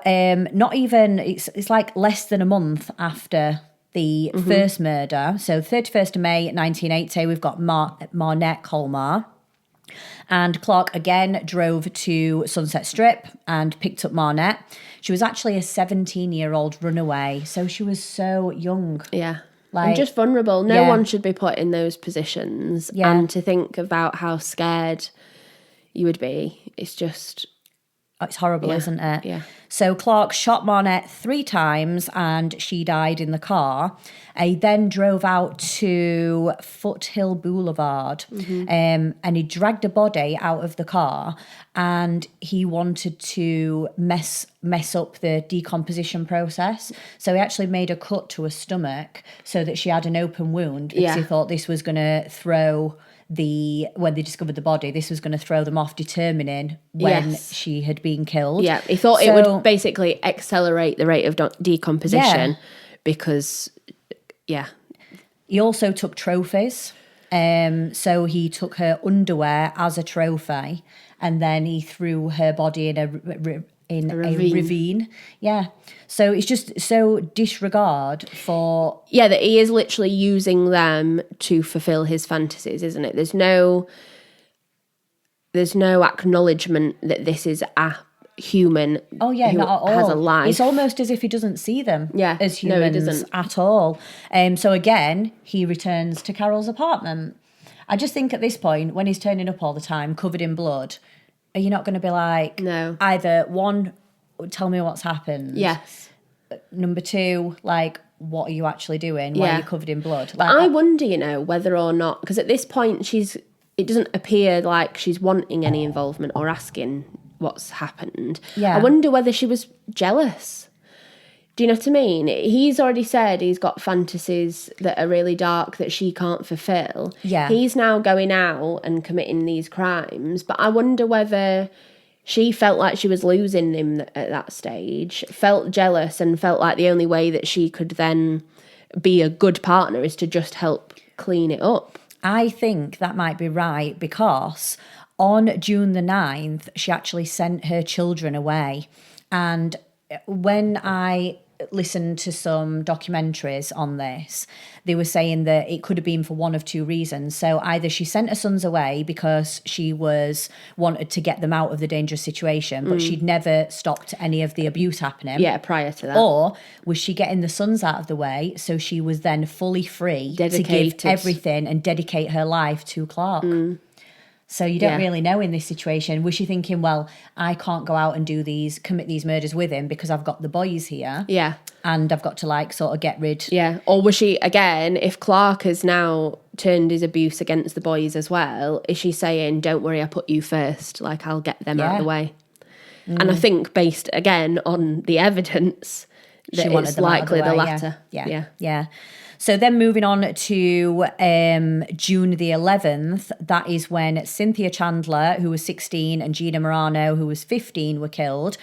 B: not even, it's like less than a month after the first murder. So 31st of May 1980, we've got Marnette Colmar. And Clark again drove to Sunset Strip and picked up Marnette. She was actually a 17-year-old runaway, so she was so young.
A: Yeah. And just vulnerable. No one should be put in those positions. Yeah. And to think about how scared you would be, it's just...
B: It's horrible, isn't it?
A: Yeah.
B: So Clark shot Marnette 3 times and she died in the car. He then drove out to Foothill Boulevard and he dragged a body out of the car, and he wanted to mess up the decomposition process. So he actually made a cut to her stomach so that she had an open wound because he thought this was going to throw... when they discovered the body, this was going to throw them off determining when she had been killed.
A: Yeah, he thought it would basically accelerate the rate of decomposition because,
B: He also took trophies. So he took her underwear as a trophy, and then he threw her body in a ravine. Yeah. So it's just so disregard for...
A: Yeah, that he is literally using them to fulfill his fantasies, isn't it? There's no acknowledgement that this is a human
B: not at all.
A: Has a life.
B: It's almost as if he doesn't see them as humans
A: he doesn't.
B: At all. So again, he returns to Carol's apartment. I just think at this point, when he's turning up all the time, covered in blood... Are you not going to be like,
A: no,
B: either one, tell me what's happened?
A: Yes.
B: Number 2, like, what are you actually doing? Why are you covered in blood? Like,
A: I wonder, whether or not, because at this point it doesn't appear like she's wanting any involvement or asking what's happened.
B: Yeah.
A: I wonder whether she was jealous. Do you know what I mean? He's already said he's got fantasies that are really dark that she can't fulfill.
B: Yeah.
A: He's now going out and committing these crimes. But I wonder whether she felt like she was losing him at that stage, felt jealous and felt like the only way that she could then be a good partner is to just help clean it up.
B: I think that might be right because on June the 9th, she actually sent her children away. And when I listened to some documentaries on this, they were saying that it could have been for one of 2 reasons. So either she sent her sons away because she wanted to get them out of the dangerous situation, but she'd never stopped any of the abuse happening.
A: Yeah, prior to that.
B: Or was she getting the sons out of the way so she was then fully free to give everything and dedicate her life to Clark? So you don't really know in this situation. Was she thinking, well, I can't go out and commit these murders with him because I've got the boys here.
A: Yeah.
B: And I've got to sort of get rid.
A: Yeah. Or was she, again, if Clark has now turned his abuse against the boys as well, is she saying, don't worry, I put you first, I'll get them out of the way. And I think based, again, on the evidence, that it's likely the latter.
B: Yeah. So then moving on to June the 11th, that is when Cynthia Chandler, who was 16, and Gina Morano, who was 15, were killed.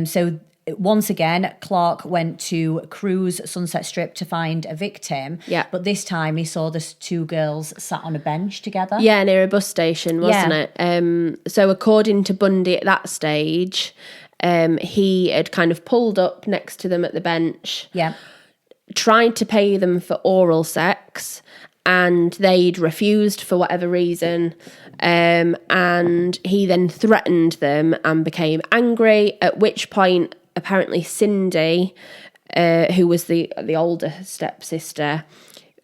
B: So once again, Clark went to Cruise Sunset Strip to find a victim.
A: Yeah.
B: But this time he saw the 2 girls sat on a bench together.
A: Yeah, near a bus station, wasn't it? So according to Bundy at that stage, he had kind of pulled up next to them at the bench.
B: Yeah.
A: Tried to pay them for oral sex and they'd refused for whatever reason. And he then threatened them and became angry, at which point apparently Cindy, who was the older stepsister,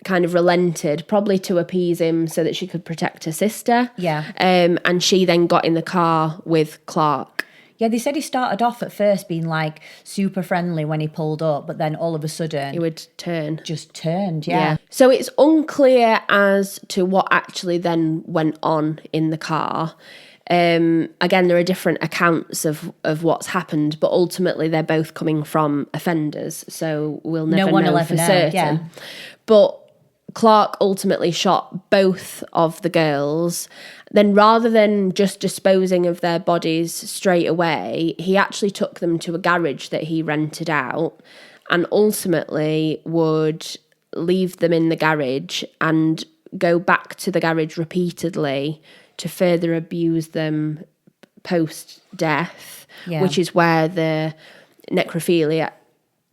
A: kind of relented, probably to appease him so that she could protect her sister.
B: Yeah.
A: And she then got in the car with Clark.
B: Yeah, they said he started off at first being like super friendly when he pulled up, but then all of a sudden
A: he would turn.
B: Just turned, yeah.
A: So it's unclear as to what actually then went on in the car. Again, there are different accounts of what's happened, but ultimately they're both coming from offenders, so we'll never know for certain. Yeah. But Clark ultimately shot both of the girls. Then rather than just disposing of their bodies straight away, he actually took them to a garage that he rented out and ultimately would leave them in the garage and go back to the garage repeatedly to further abuse them post-death, which is where the necrophilia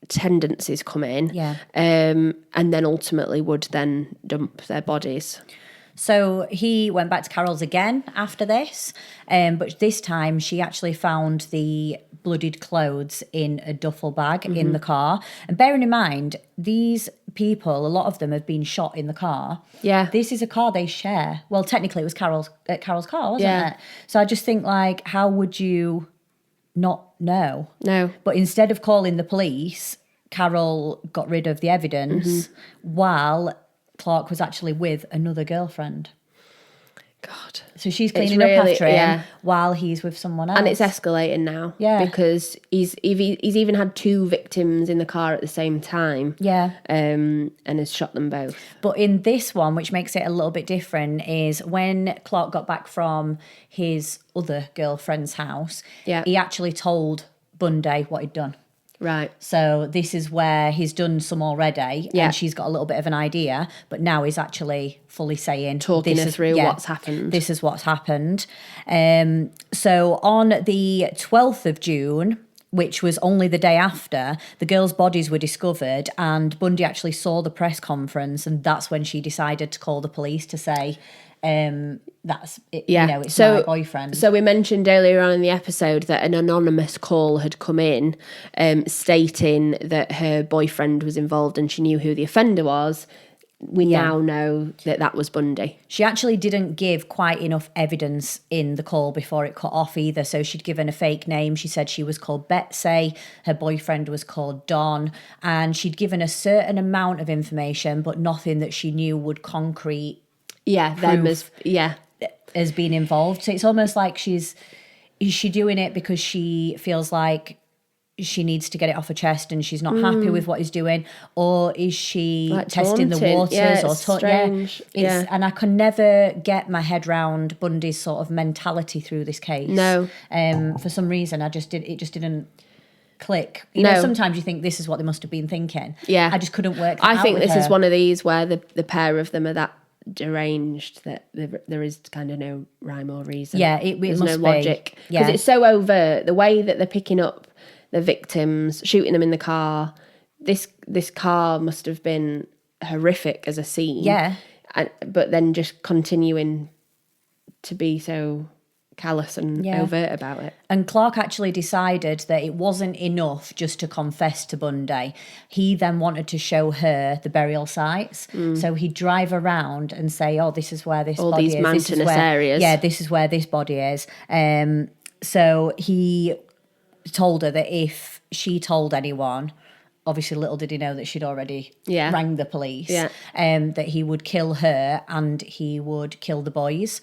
A: tendencies come in.
B: Yeah.
A: And then ultimately would then dump their bodies.
B: So he went back to Carol's again after this, but this time she actually found the bloodied clothes in a duffel bag in the car. And bearing in mind, these people, a lot of them have been shot in the car.
A: Yeah.
B: This is a car they share. Well, technically it was Carol's car, wasn't it? So I just think, like, how would you not know?
A: No.
B: But instead of calling the police, Carol got rid of the evidence while Clark was actually with another girlfriend.
A: God.
B: So she's cleaning up after him while he's with someone else.
A: And it's escalating now.
B: Yeah.
A: Because he's even had 2 victims in the car at the same time.
B: Yeah.
A: And has shot them both.
B: But in this one, which makes it a little bit different, is when Clark got back from his other girlfriend's house, he actually told Bundy what he'd done.
A: Right.
B: So this is where he's done some already, and she's got a little bit of an idea, but now he's actually fully saying...
A: Talking her through what's happened.
B: This is what's happened. So on the 12th of June, which was only the day after, the girls' bodies were discovered, and Bundy actually saw the press conference, and that's when she decided to call the police to say... that's it, it's my boyfriend.
A: So we mentioned earlier on in the episode that an anonymous call had come in stating that her boyfriend was involved and she knew who the offender was. We now know that was Bundy.
B: She actually didn't give quite enough evidence in the call before it cut off either. So she'd given a fake name. She said she was called Betsy. Her boyfriend was called Don. And she'd given a certain amount of information, but nothing that she knew would concrete as being involved. So it's almost like is she doing it because she feels like she needs to get it off her chest and she's not happy with what he's doing, or is she like testing the waters?
A: Strange.
B: And I can never get my head round Bundy's sort of mentality through this case.
A: No.
B: For some reason it just didn't click. You know, sometimes you think this is what they must have been thinking.
A: Yeah.
B: I just couldn't work that out.
A: I think this
B: her.
A: is one of these where the pair of them are that deranged that there is kind of no rhyme or reason.
B: Yeah, there's
A: no logic. Because it's so overt. The way that they're picking up the victims, shooting them in the car. This car must have been horrific as a scene.
B: Yeah.
A: But then just continuing to be so callous and overt about it.
B: And Clark actually decided that it wasn't enough just to confess to Bundy. He then wanted to show her the burial sites. So he'd drive around and say, oh, this is where this
A: all
B: body
A: these
B: is.
A: mountainous areas.
B: Yeah, this is where this body is. So he told her that if she told anyone, obviously little did he know that she'd already rang the police, that he would kill her and he would kill the boys.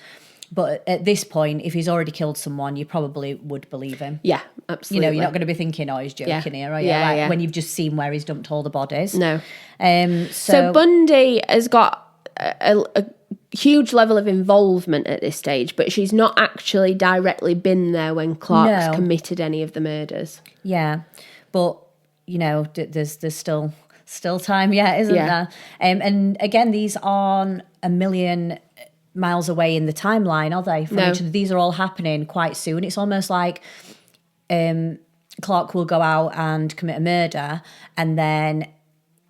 B: But at this point, if he's already killed someone, you probably would believe him.
A: Yeah, absolutely.
B: You know, you're not going to be thinking, oh, he's joking here, are you? When you've just seen where he's dumped all the bodies.
A: No.
B: So
A: Bundy has got a huge level of involvement at this stage, but she's not actually directly been there when Clark's committed any of the murders.
B: Yeah, but, you know, there's still time yet, isn't there? And again, these aren't a million miles away in the timeline, are they? From each other? These are all happening quite soon. It's almost like Clark will go out and commit a murder, and then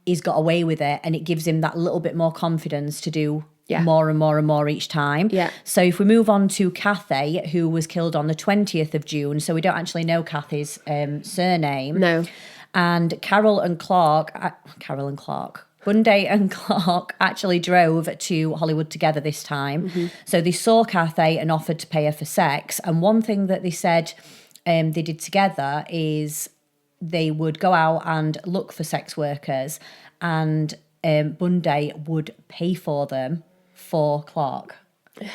B: he's got away with it, and it gives him that little bit more confidence to do more and more and more each time.
A: Yeah.
B: So if we move on to Kathy, who was killed on the 20th of June, so we don't actually know Kathy's surname.
A: No.
B: And Bundy and Clark actually drove to Hollywood together this time. Mm-hmm. So they saw Kathy and offered to pay her for sex. And one thing that they said they did together is they would go out and look for sex workers, and Bundy would pay for them for Clark.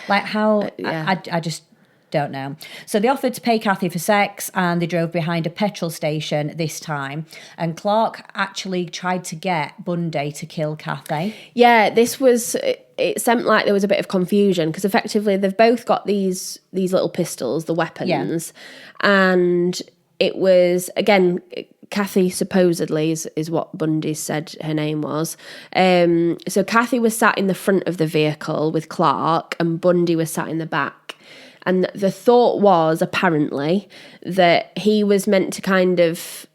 B: Like how, I just don't know. So they offered to pay Kathy for sex, and they drove behind a petrol station this time. And Clark actually tried to get Bundy to kill Kathy.
A: Yeah, it seemed like there was a bit of confusion, because effectively they've both got these little pistols, the weapons, and it was, again, Kathy supposedly is what Bundy said her name was. So Kathy was sat in the front of the vehicle with Clark, and Bundy was sat in the back. And the thought was, apparently, that he was meant to kind of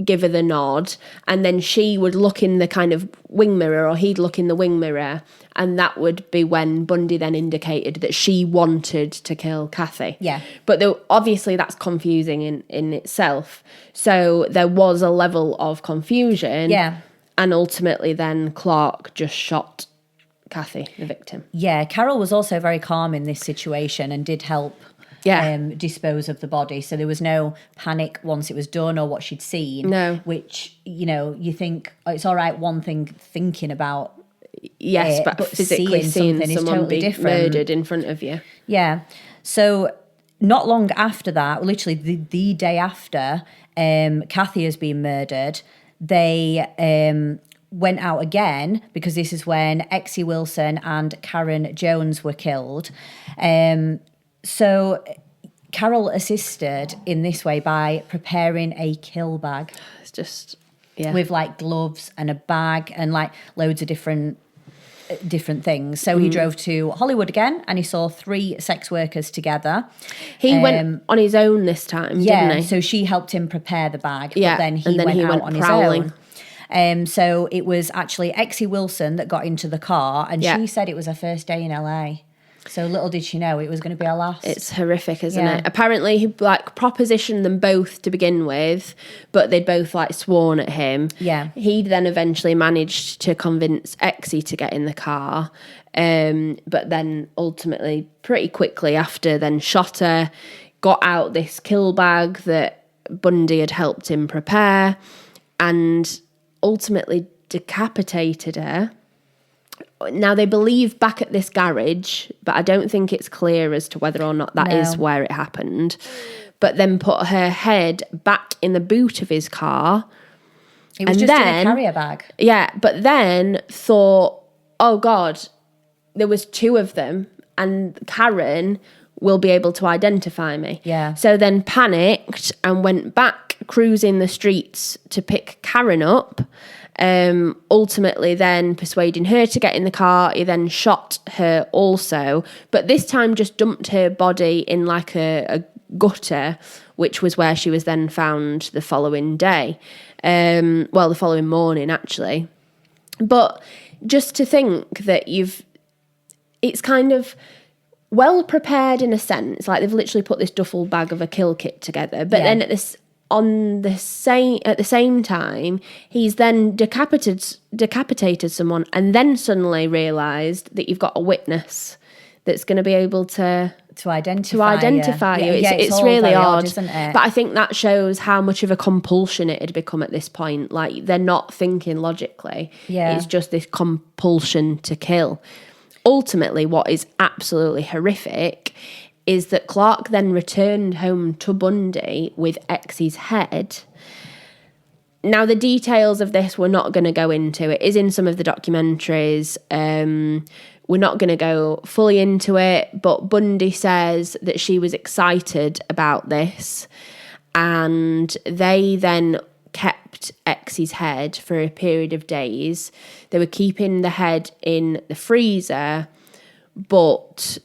A: give her the nod, and then she would look in the kind of wing mirror, or he'd look in the wing mirror, and that would be when Bundy then indicated that she wanted to kill Kathy.
B: Yeah.
A: But obviously that's confusing in itself. So there was a level of confusion.
B: Yeah.
A: And ultimately then Clark just shot Kathy, the victim.
B: Yeah, Carol was also very calm in this situation and did help dispose of the body. So there was no panic once it was done or what she'd seen.
A: No.
B: Which, you think, it's all right, one thing thinking about
A: yes,
B: it,
A: but physically seeing someone
B: totally
A: be
B: different.
A: Murdered in front of you.
B: Yeah. So not long after that, literally the day after Kathy has been murdered, they went out again, because this is when Exie Wilson and Karen Jones were killed. So Carol assisted in this way by preparing a kill bag.
A: It's just,
B: with like gloves and a bag and like loads of different things. So he drove to Hollywood again, and he saw 3 sex workers together.
A: He went on his own this time, didn't he?
B: So she helped him prepare the bag,
A: but
B: then he went out on
A: prowling.
B: his own. So it was actually Exie Wilson that got into the car, and she said it was her first day in LA. So little did she know it was going to be her last.
A: It's horrific, isn't it? Apparently he propositioned them both to begin with, but they'd both sworn at him.
B: Yeah.
A: He then eventually managed to convince Exie to get in the car, but then ultimately pretty quickly after then shot her, got out this kill bag that Bundy had helped him prepare, and ultimately decapitated her. Now, they believe back at this garage, but I don't think it's clear as to whether or not that is where it happened. But then put her head back in the boot of his car.
B: It was just in a carrier bag.
A: Yeah, but then thought, oh God, there was 2 of them, and Karen will be able to identify me.
B: Yeah.
A: So then panicked and went back cruising the streets to pick Karen up. Ultimately then persuading her to get in the car. He then shot her also, but this time just dumped her body in a gutter, which was where she was then found the following day. The following morning actually. But just to think that it's kind of well prepared in a sense, like they've literally put this duffel bag of a kill kit together, but then at the same time, he's then decapitated someone, and then suddenly realised that you've got a witness that's going to be able to identify you. It's really odd,
B: isn't it?
A: But I think that shows how much of a compulsion it had become at this point. Like, they're not thinking logically.
B: Yeah.
A: It's just this compulsion to kill. Ultimately, what is absolutely horrific is that Clark then returned home to Bundy with Exie's head. Now, the details of this we're not going to go into. It is in some of the documentaries. We're not going to go fully into it, but Bundy says that she was excited about this, and they then kept Exie's head for a period of days. They were keeping the head in the freezer, but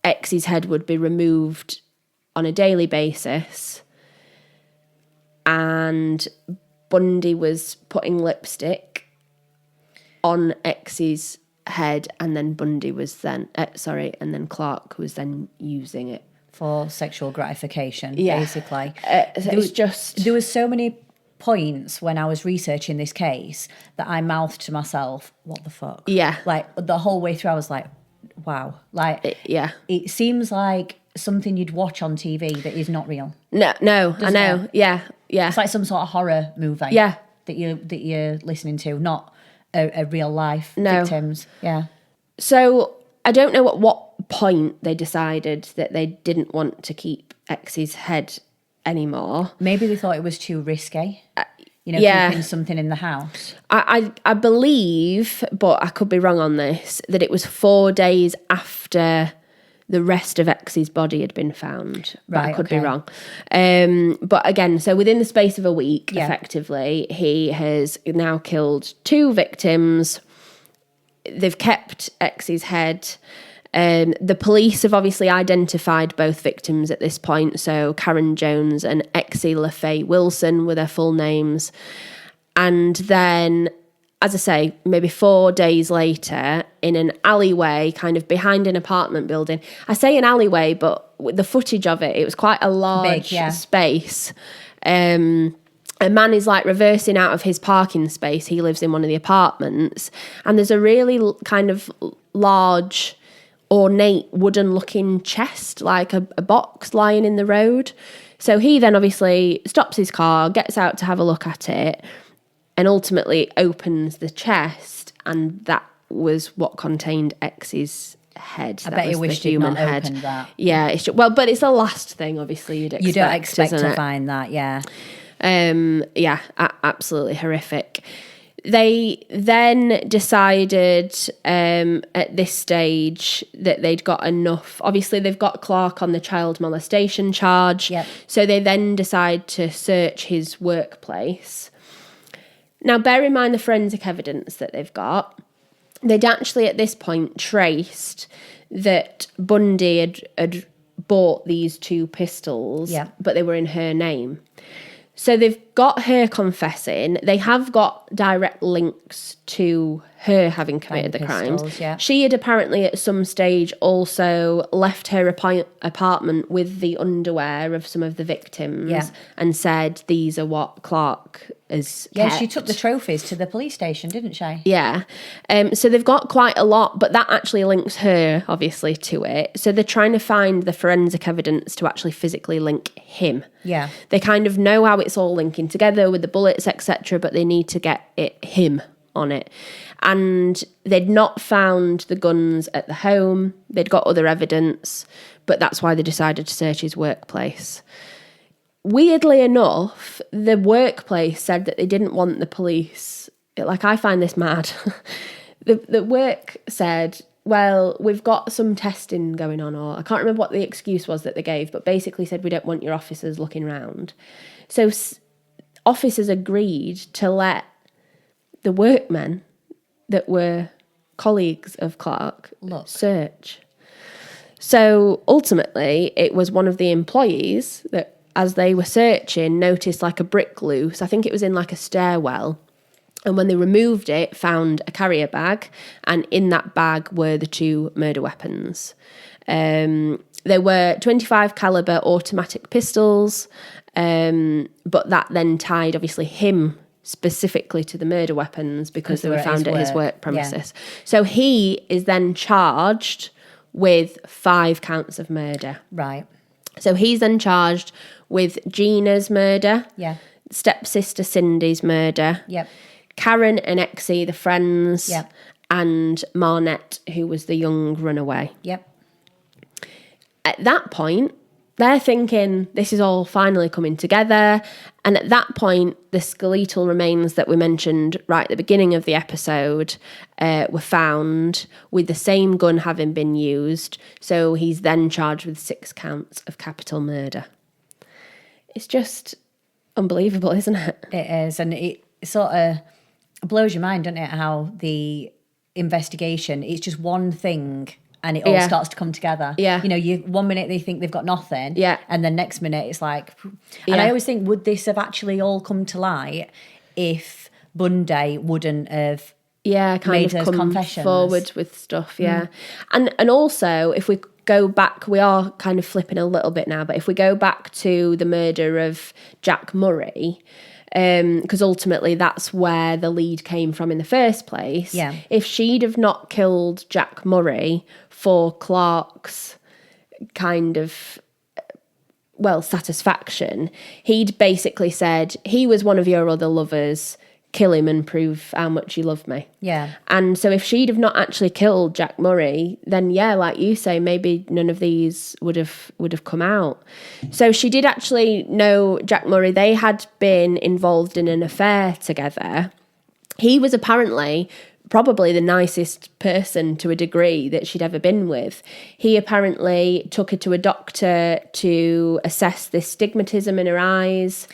A: Exie's head would be removed on a daily basis, and Bundy was putting lipstick on X's head, and then Bundy was then, and then Clark was then using it.
B: For sexual gratification, basically.
A: There
B: was so many points when I was researching this case that I mouthed to myself, what the fuck?
A: Yeah.
B: Like, the whole way through, I was like, wow. Like, it seems like something you'd watch on TV that is not real.
A: No, I know. It? Yeah.
B: It's like some sort of horror movie.
A: Yeah.
B: That you're listening to, not a real life victims. Yeah.
A: So I don't know at what point they decided that they didn't want to keep X's head anymore.
B: Maybe they thought it was too risky. Keeping something in the house.
A: I believe, but I could be wrong on this, that it was 4 days after the rest of X's body had been found. But I could be wrong. But again, so within the space of a week, effectively, he has now killed 2 victims. They've kept X's head. The police have obviously identified both victims at this point. So Karen Jones and Exie LaFay Wilson were their full names. And then, as I say, maybe 4 days later, in an alleyway kind of behind an apartment building. I say an alleyway, but with the footage of it, it was quite a large space. A man is like reversing out of his parking space. He lives in one of the apartments. And there's a really kind of large, ornate wooden looking chest, like a box lying in the road. So he then obviously stops his car, gets out to have a look at it, and ultimately opens the chest, and that was what contained X's head.
B: I bet he wished he'd not opened that.
A: Yeah, but it's the last thing obviously you'd expect.
B: You don't expect to find that, yeah.
A: Absolutely horrific. They then decided at this stage that they'd got enough. Obviously, they've got Clark on the child molestation charge.
B: Yep.
A: So they then decide to search his workplace. Now, bear in mind the forensic evidence that they've got. They'd actually, at this point, traced that Bundy had bought these 2 pistols, but they were in her name. So they've got her confessing. They have got direct links to her having committed the crimes.
B: Yeah.
A: She had apparently at some stage also left her apartment with the underwear of some of the victims and said, these are what Clark has kept.
B: She took the trophies to the police station, didn't she?
A: Yeah. So they've got quite a lot, but that actually links her, obviously, to it. So they're trying to find the forensic evidence to actually physically link him.
B: Yeah.
A: They kind of know how it's all linking together with the bullets, etc., but they need to get him on it. And they'd not found the guns at the home. They'd got other evidence, but that's why they decided to search his workplace. Weirdly enough, the workplace said that they didn't want the police. I find this mad. The work said, well, we've got some testing going on, or I can't remember what the excuse was that they gave, but basically said we don't want your officers looking around. So officers agreed to let the workmen that were colleagues of Clark search. So ultimately, it was one of the employees that, as they were searching, noticed like a brick loose. I think it was in like a stairwell. And when they removed it, found a carrier bag. And in that bag were the 2 murder weapons. There were 25 caliber automatic pistols. But that then tied, obviously, him specifically to the murder weapons because they were found at his work premises. Yeah. So he is then charged with 5 counts of murder.
B: Right.
A: So he's then charged with Gina's murder, stepsister Cindy's murder, Karen and Exie, the friends, and Marnette, who was the young runaway.
B: Yep.
A: At that point, they're thinking this is all finally coming together. And at that point, the skeletal remains that we mentioned right at the beginning of the episode were found with the same gun having been used. So he's then charged with 6 counts of capital murder. It's just unbelievable, isn't it?
B: It is. And it sort of blows your mind, doesn't it, how the investigation, it's just one thing and it all starts to come together.
A: Yeah.
B: You know, 1 minute they think they've got nothing.
A: Yeah.
B: And the next minute it's like... And I always think, would this have actually all come to light if Bundy wouldn't have
A: kind of come forward with stuff. And also, if we go back, we are kind of flipping a little bit now, but if we go back to the murder of Jack Murray, because ultimately that's where the lead came from in the first place. If she'd have not killed Jack Murray for Clark's kind of satisfaction, he'd basically said, he was one of your other lovers, kill him and prove how much you love me. And so if she'd have not actually killed Jack Murray, then like you say, maybe none of these would have come out. So she did actually know Jack Murray. They had been involved in an affair together. He was apparently probably the nicest person to a degree that she'd ever been with. He apparently took her to a doctor to assess this stigmatism in her eyes.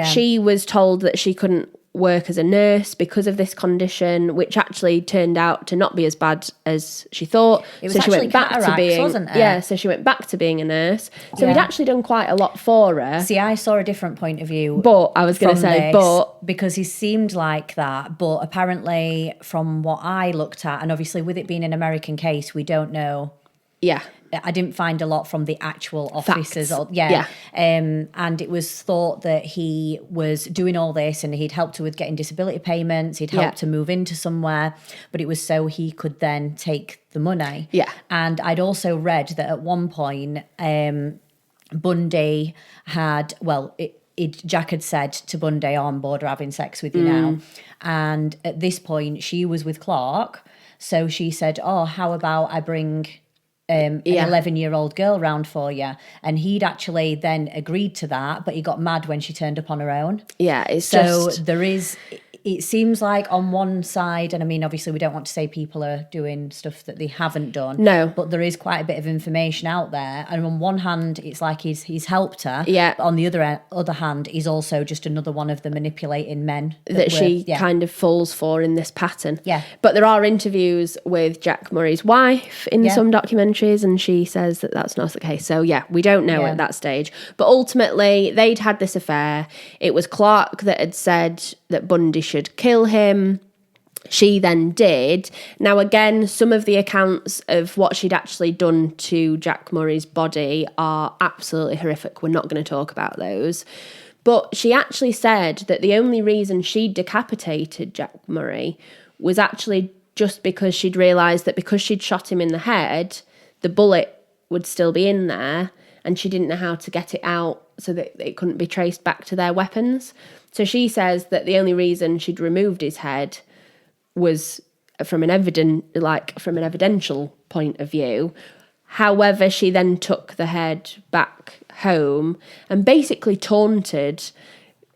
A: She was told that she couldn't work as a nurse because of this condition, which actually turned out to not be as bad as she thought.
B: It was actually cataracts, wasn't it?
A: So she went back to being a nurse. So we'd actually done quite a lot for her.
B: See, I saw a different point of view.
A: But I was going to say,
B: because he seemed like that, but apparently from what I looked at, and obviously with it being an American case, we don't know. I didn't find a lot from the actual officers. And it was thought that he was doing all this and he'd helped her with getting disability payments. He'd helped her move into somewhere, but it was so he could then take the money. And I'd also read that at one point, Bundy had, Jack had said to Bundy, I'm bored of having sex with you now. And at this point, she was with Clark. So she said, how about I bring an 11-year-old girl round for you? And he'd actually then agreed to that, but he got mad when she turned up on her own. It seems like on one side, and I mean, obviously we don't want to say people are doing stuff that they haven't done.
A: No.
B: But there is quite a bit of information out there. And on one hand, it's like he's helped her. But on the other hand, he's also just another one of the manipulating men
A: that she kind of falls for in this pattern. But there are interviews with Jack Murray's wife in some documentaries, and she says that that's not the case. So we don't know at that stage. But ultimately, they'd had this affair. It was Clark that had said that Bundy should kill him. She then did. Now, again, some of the accounts of what she'd actually done to Jack Murray's body are absolutely horrific. We're not going to talk about those. But she actually said that the only reason she decapitated Jack Murray was actually just because she'd realised that because she'd shot him in the head, the bullet would still be in there, and she didn't know how to get it out so that it couldn't be traced back to their weapons. So she says that the only reason she'd removed his head was from an evidential point of view. However, she then took the head back home and basically taunted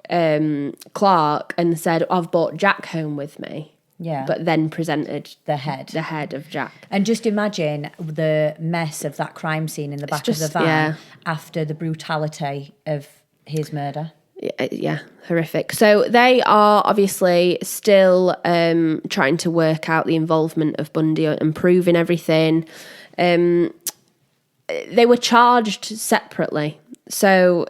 A: Clark and said, I've brought Jack home with me. But then presented the head of Jack.
B: And just imagine the mess of that crime scene in the back of the van after the brutality of his murder.
A: Horrific. So they are obviously still trying to work out the involvement of Bundy and proving everything. They were charged separately. So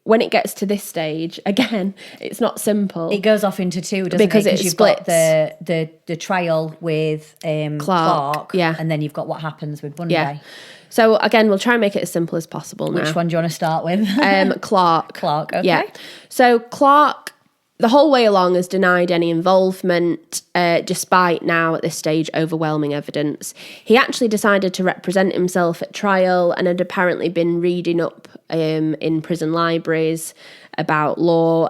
A: when it gets to this stage, again, it's not simple.
B: It goes off into two, doesn't
A: because
B: it?
A: Because
B: you've
A: splits.
B: got the trial with Clark, and then you've got what happens with Bundy.
A: So again, we'll try and make it as simple as possible now.
B: Which one do you want to start with?
A: Clark.
B: Clark, okay.
A: Yeah. So Clark, the whole way along, has denied any involvement, despite now at this stage overwhelming evidence. He actually decided to represent himself at trial and had apparently been reading up in prison libraries about law.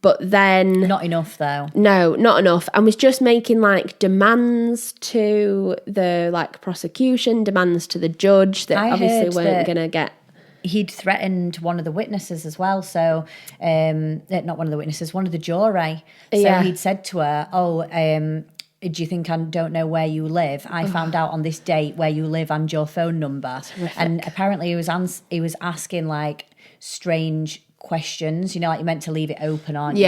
A: But then...
B: Not enough, though.
A: No, not enough. And was just making, demands to the, prosecution, demands to the judge that obviously weren't going to get...
B: He'd threatened one of the witnesses as well, so... not one of the witnesses, one of the jury. So he'd said to her, do you think I don't know where you live? I found out on this date where you live and your phone number. And apparently he was asking, strange... questions, you're meant to leave it open, aren't you?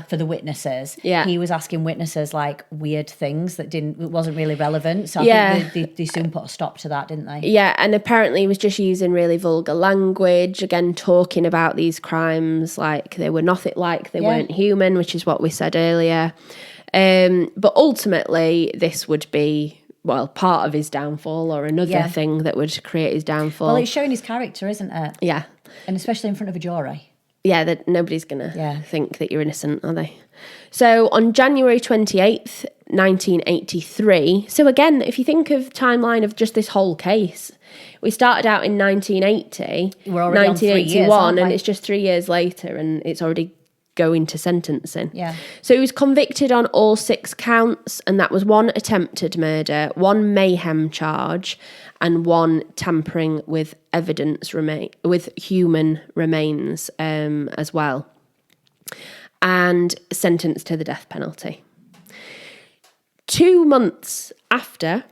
B: For the witnesses. He was asking witnesses weird things that it wasn't really relevant. So I think they soon put a stop to that, didn't they?
A: And apparently he was just using really vulgar language, again talking about these crimes like they were nothing, like they weren't human, which is what we said earlier. But ultimately, this would be, well, part of his downfall or another thing that would create his downfall.
B: Well, it's showing his character, isn't it?
A: Yeah.
B: And especially in front of a jury.
A: Yeah, that nobody's going to think that you're innocent, are they? So on January 28th, 1983, so again, if you think of the timeline of just this whole case, we started out in 1980,
B: we're already 1981,
A: and it's just 3 years later and it's already going to sentencing.
B: Yeah.
A: So he was convicted on all 6 counts, and that was 1 attempted murder, 1 mayhem charge, and 1 tampering with evidence with human remains as well, and sentenced to the death penalty. 2 months after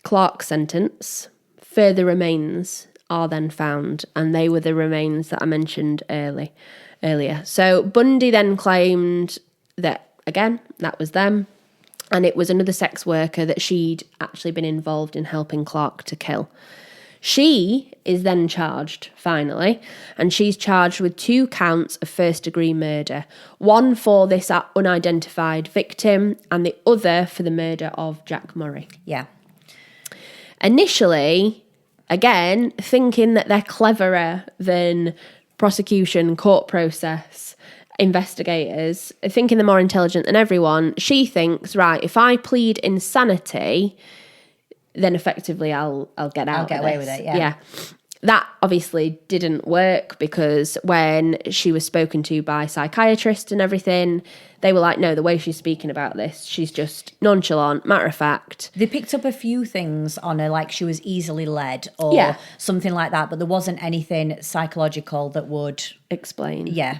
A: Clark's sentence, further remains are then found, and they were the remains that I mentioned earlier. So Bundy then claimed that, again, that was them, and it was another sex worker that she'd actually been involved in helping Clark to kill. She is then charged, finally, and she's charged with 2 counts of first-degree murder, 1 for this unidentified victim and the other for the murder of Jack Murray.
B: Yeah.
A: Initially, again, thinking that they're cleverer than prosecution, court process, investigators, thinking they're more intelligent than everyone, she thinks, right, if I plead insanity, then effectively I'll get out.
B: I'll get away with it,
A: Yeah. That obviously didn't work, because when she was spoken to by psychiatrists and everything, they were like, no, the way she's speaking about this, she's just nonchalant, matter of fact.
B: They picked up a few things on her, like she was easily led or something like that, but there wasn't anything psychological that would
A: explain.
B: Yeah.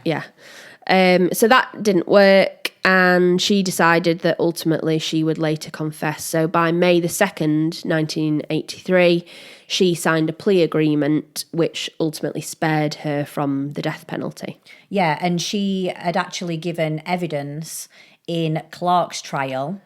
A: So that didn't work, and she decided that ultimately she would later confess. So by May the 2nd, 1983, she signed a plea agreement which ultimately spared her from the death penalty.
B: Yeah, and she had actually given evidence in Clark's trial,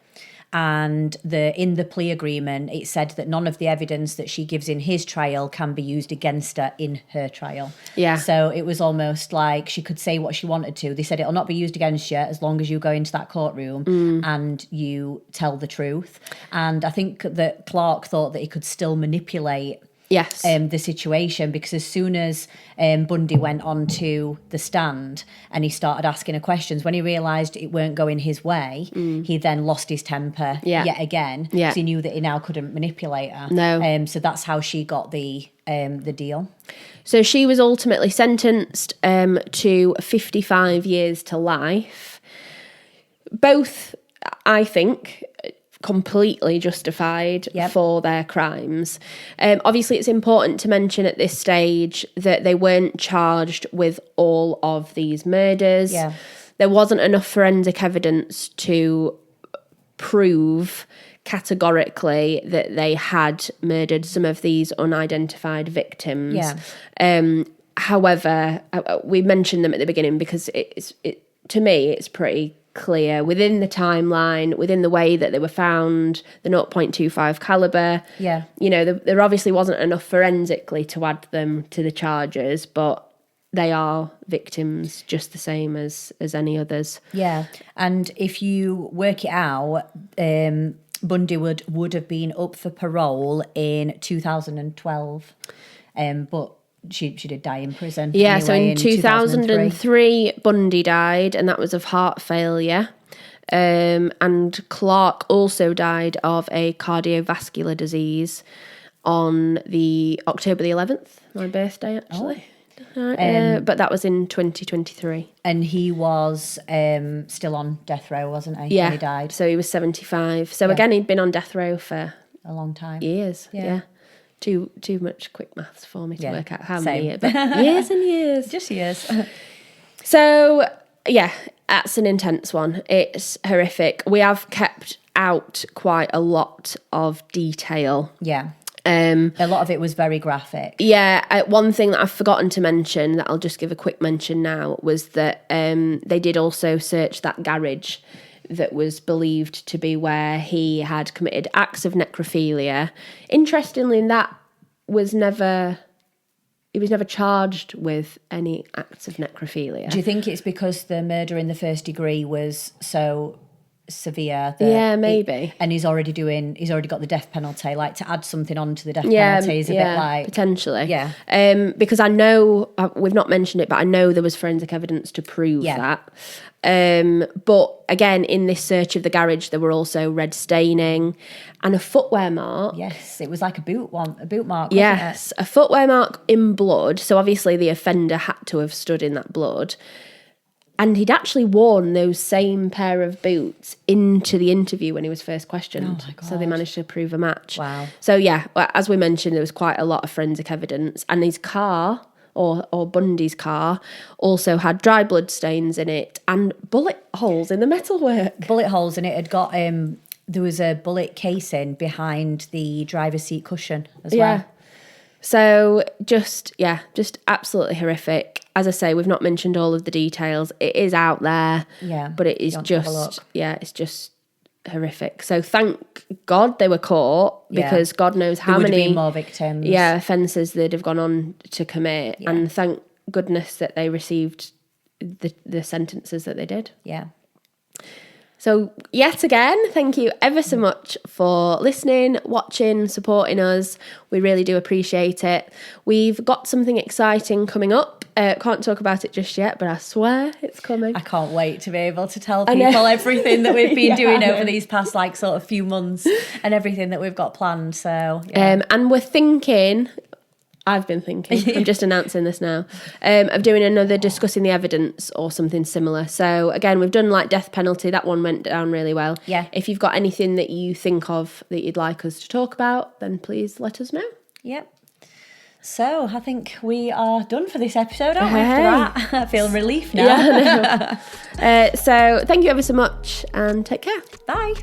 B: and in the plea agreement it said that none of the evidence that she gives in his trial can be used against her in her trial.
A: Yeah.
B: So it was almost like she could say what she wanted to. They said it'll not be used against you as long as you go into that courtroom and you tell the truth. And I think that Clark thought that he could still manipulate the situation, because as soon as Bundy went onto the stand and he started asking her questions, when he realised it weren't going his way, he then lost his temper yet again, because he knew that he now couldn't manipulate her.
A: No.
B: So that's how she got the deal.
A: So she was ultimately sentenced to 55 years to life. Both, I think, completely justified for their crimes. Obviously, it's important to mention at this stage that they weren't charged with all of these murders.
B: Yeah.
A: There wasn't enough forensic evidence to prove categorically that they had murdered some of these unidentified victims. However, we mentioned them at the beginning because to me, it's pretty clear within the timeline, within the way that they were found, the 0.25 caliber.
B: Yeah.
A: You know, there obviously wasn't enough forensically to add them to the charges, but they are victims just the same as any others.
B: Yeah. And if you work it out, Bundy would have been up for parole in 2012. But she did die in prison.
A: Yeah,
B: anyway,
A: so in 2003, Bundy died, and that was of heart failure. And Clark also died of a cardiovascular disease on the October the 11th, my birthday, actually. But that was in 2023.
B: And he was still on death row, wasn't he?
A: Yeah,
B: when he died.
A: So he was 75. So again, he'd been on death row for
B: a long time.
A: Years, yeah. Too much quick maths for me to work out how many years, but years and years.
B: Just years.
A: So, yeah, that's an intense one. It's horrific. We have kept out quite a lot of detail.
B: Yeah. A lot of it was very graphic.
A: Yeah, one thing that I've forgotten to mention, that I'll just give a quick mention now, was that they did also search that garage that was believed to be where he had committed acts of necrophilia. Interestingly, he was never charged with any acts of necrophilia.
B: Do you think it's because the murder in the first degree was so severe.
A: Maybe.
B: And he's already got the death penalty. Like, to add something on to the death penalty is a bit like...
A: potentially.
B: Yeah.
A: Because I know, we've not mentioned it, but I know there was forensic evidence to prove that. But again, in this search of the garage, there were also red staining and a footwear mark.
B: Yes, it was like a boot mark.
A: Yes, a footwear mark in blood. So obviously the offender had to have stood in that blood. And he'd actually worn those same pair of boots into the interview when he was first questioned.
B: Oh my God.
A: So they managed to prove a match.
B: Wow.
A: So yeah, as we mentioned, there was quite a lot of forensic evidence. And his car, or Bundy's car, also had dry blood stains in it and bullet holes in the metalwork.
B: Bullet holes, and it had got, there was a bullet casing behind the driver's seat cushion as well.
A: So just absolutely horrific. As I say, we've not mentioned all of the details. It is out there, but it is it's just horrific. So thank God they were caught, because God knows how many
B: more victims.
A: Offences they'd have gone on to commit, and thank goodness that they received the sentences that they did.
B: Yeah.
A: So yet again, thank you ever so much for listening, watching, supporting us. We really do appreciate it. We've got something exciting coming up. Can't talk about it just yet, but I swear it's coming.
B: I can't wait to be able to tell people everything that we've been doing over these past sort of few months, and everything that we've got planned. So
A: and we're thinking... I've been thinking, I'm just announcing this now, of doing another discussing the evidence or something similar. So again, we've done like death penalty. That one went down really well.
B: Yeah.
A: If you've got anything that you think of that you'd like us to talk about, then please let us know.
B: Yep. So I think we are done for this episode, aren't we? After that, I feel relief now.
A: So thank you ever so much, and take care.
B: Bye.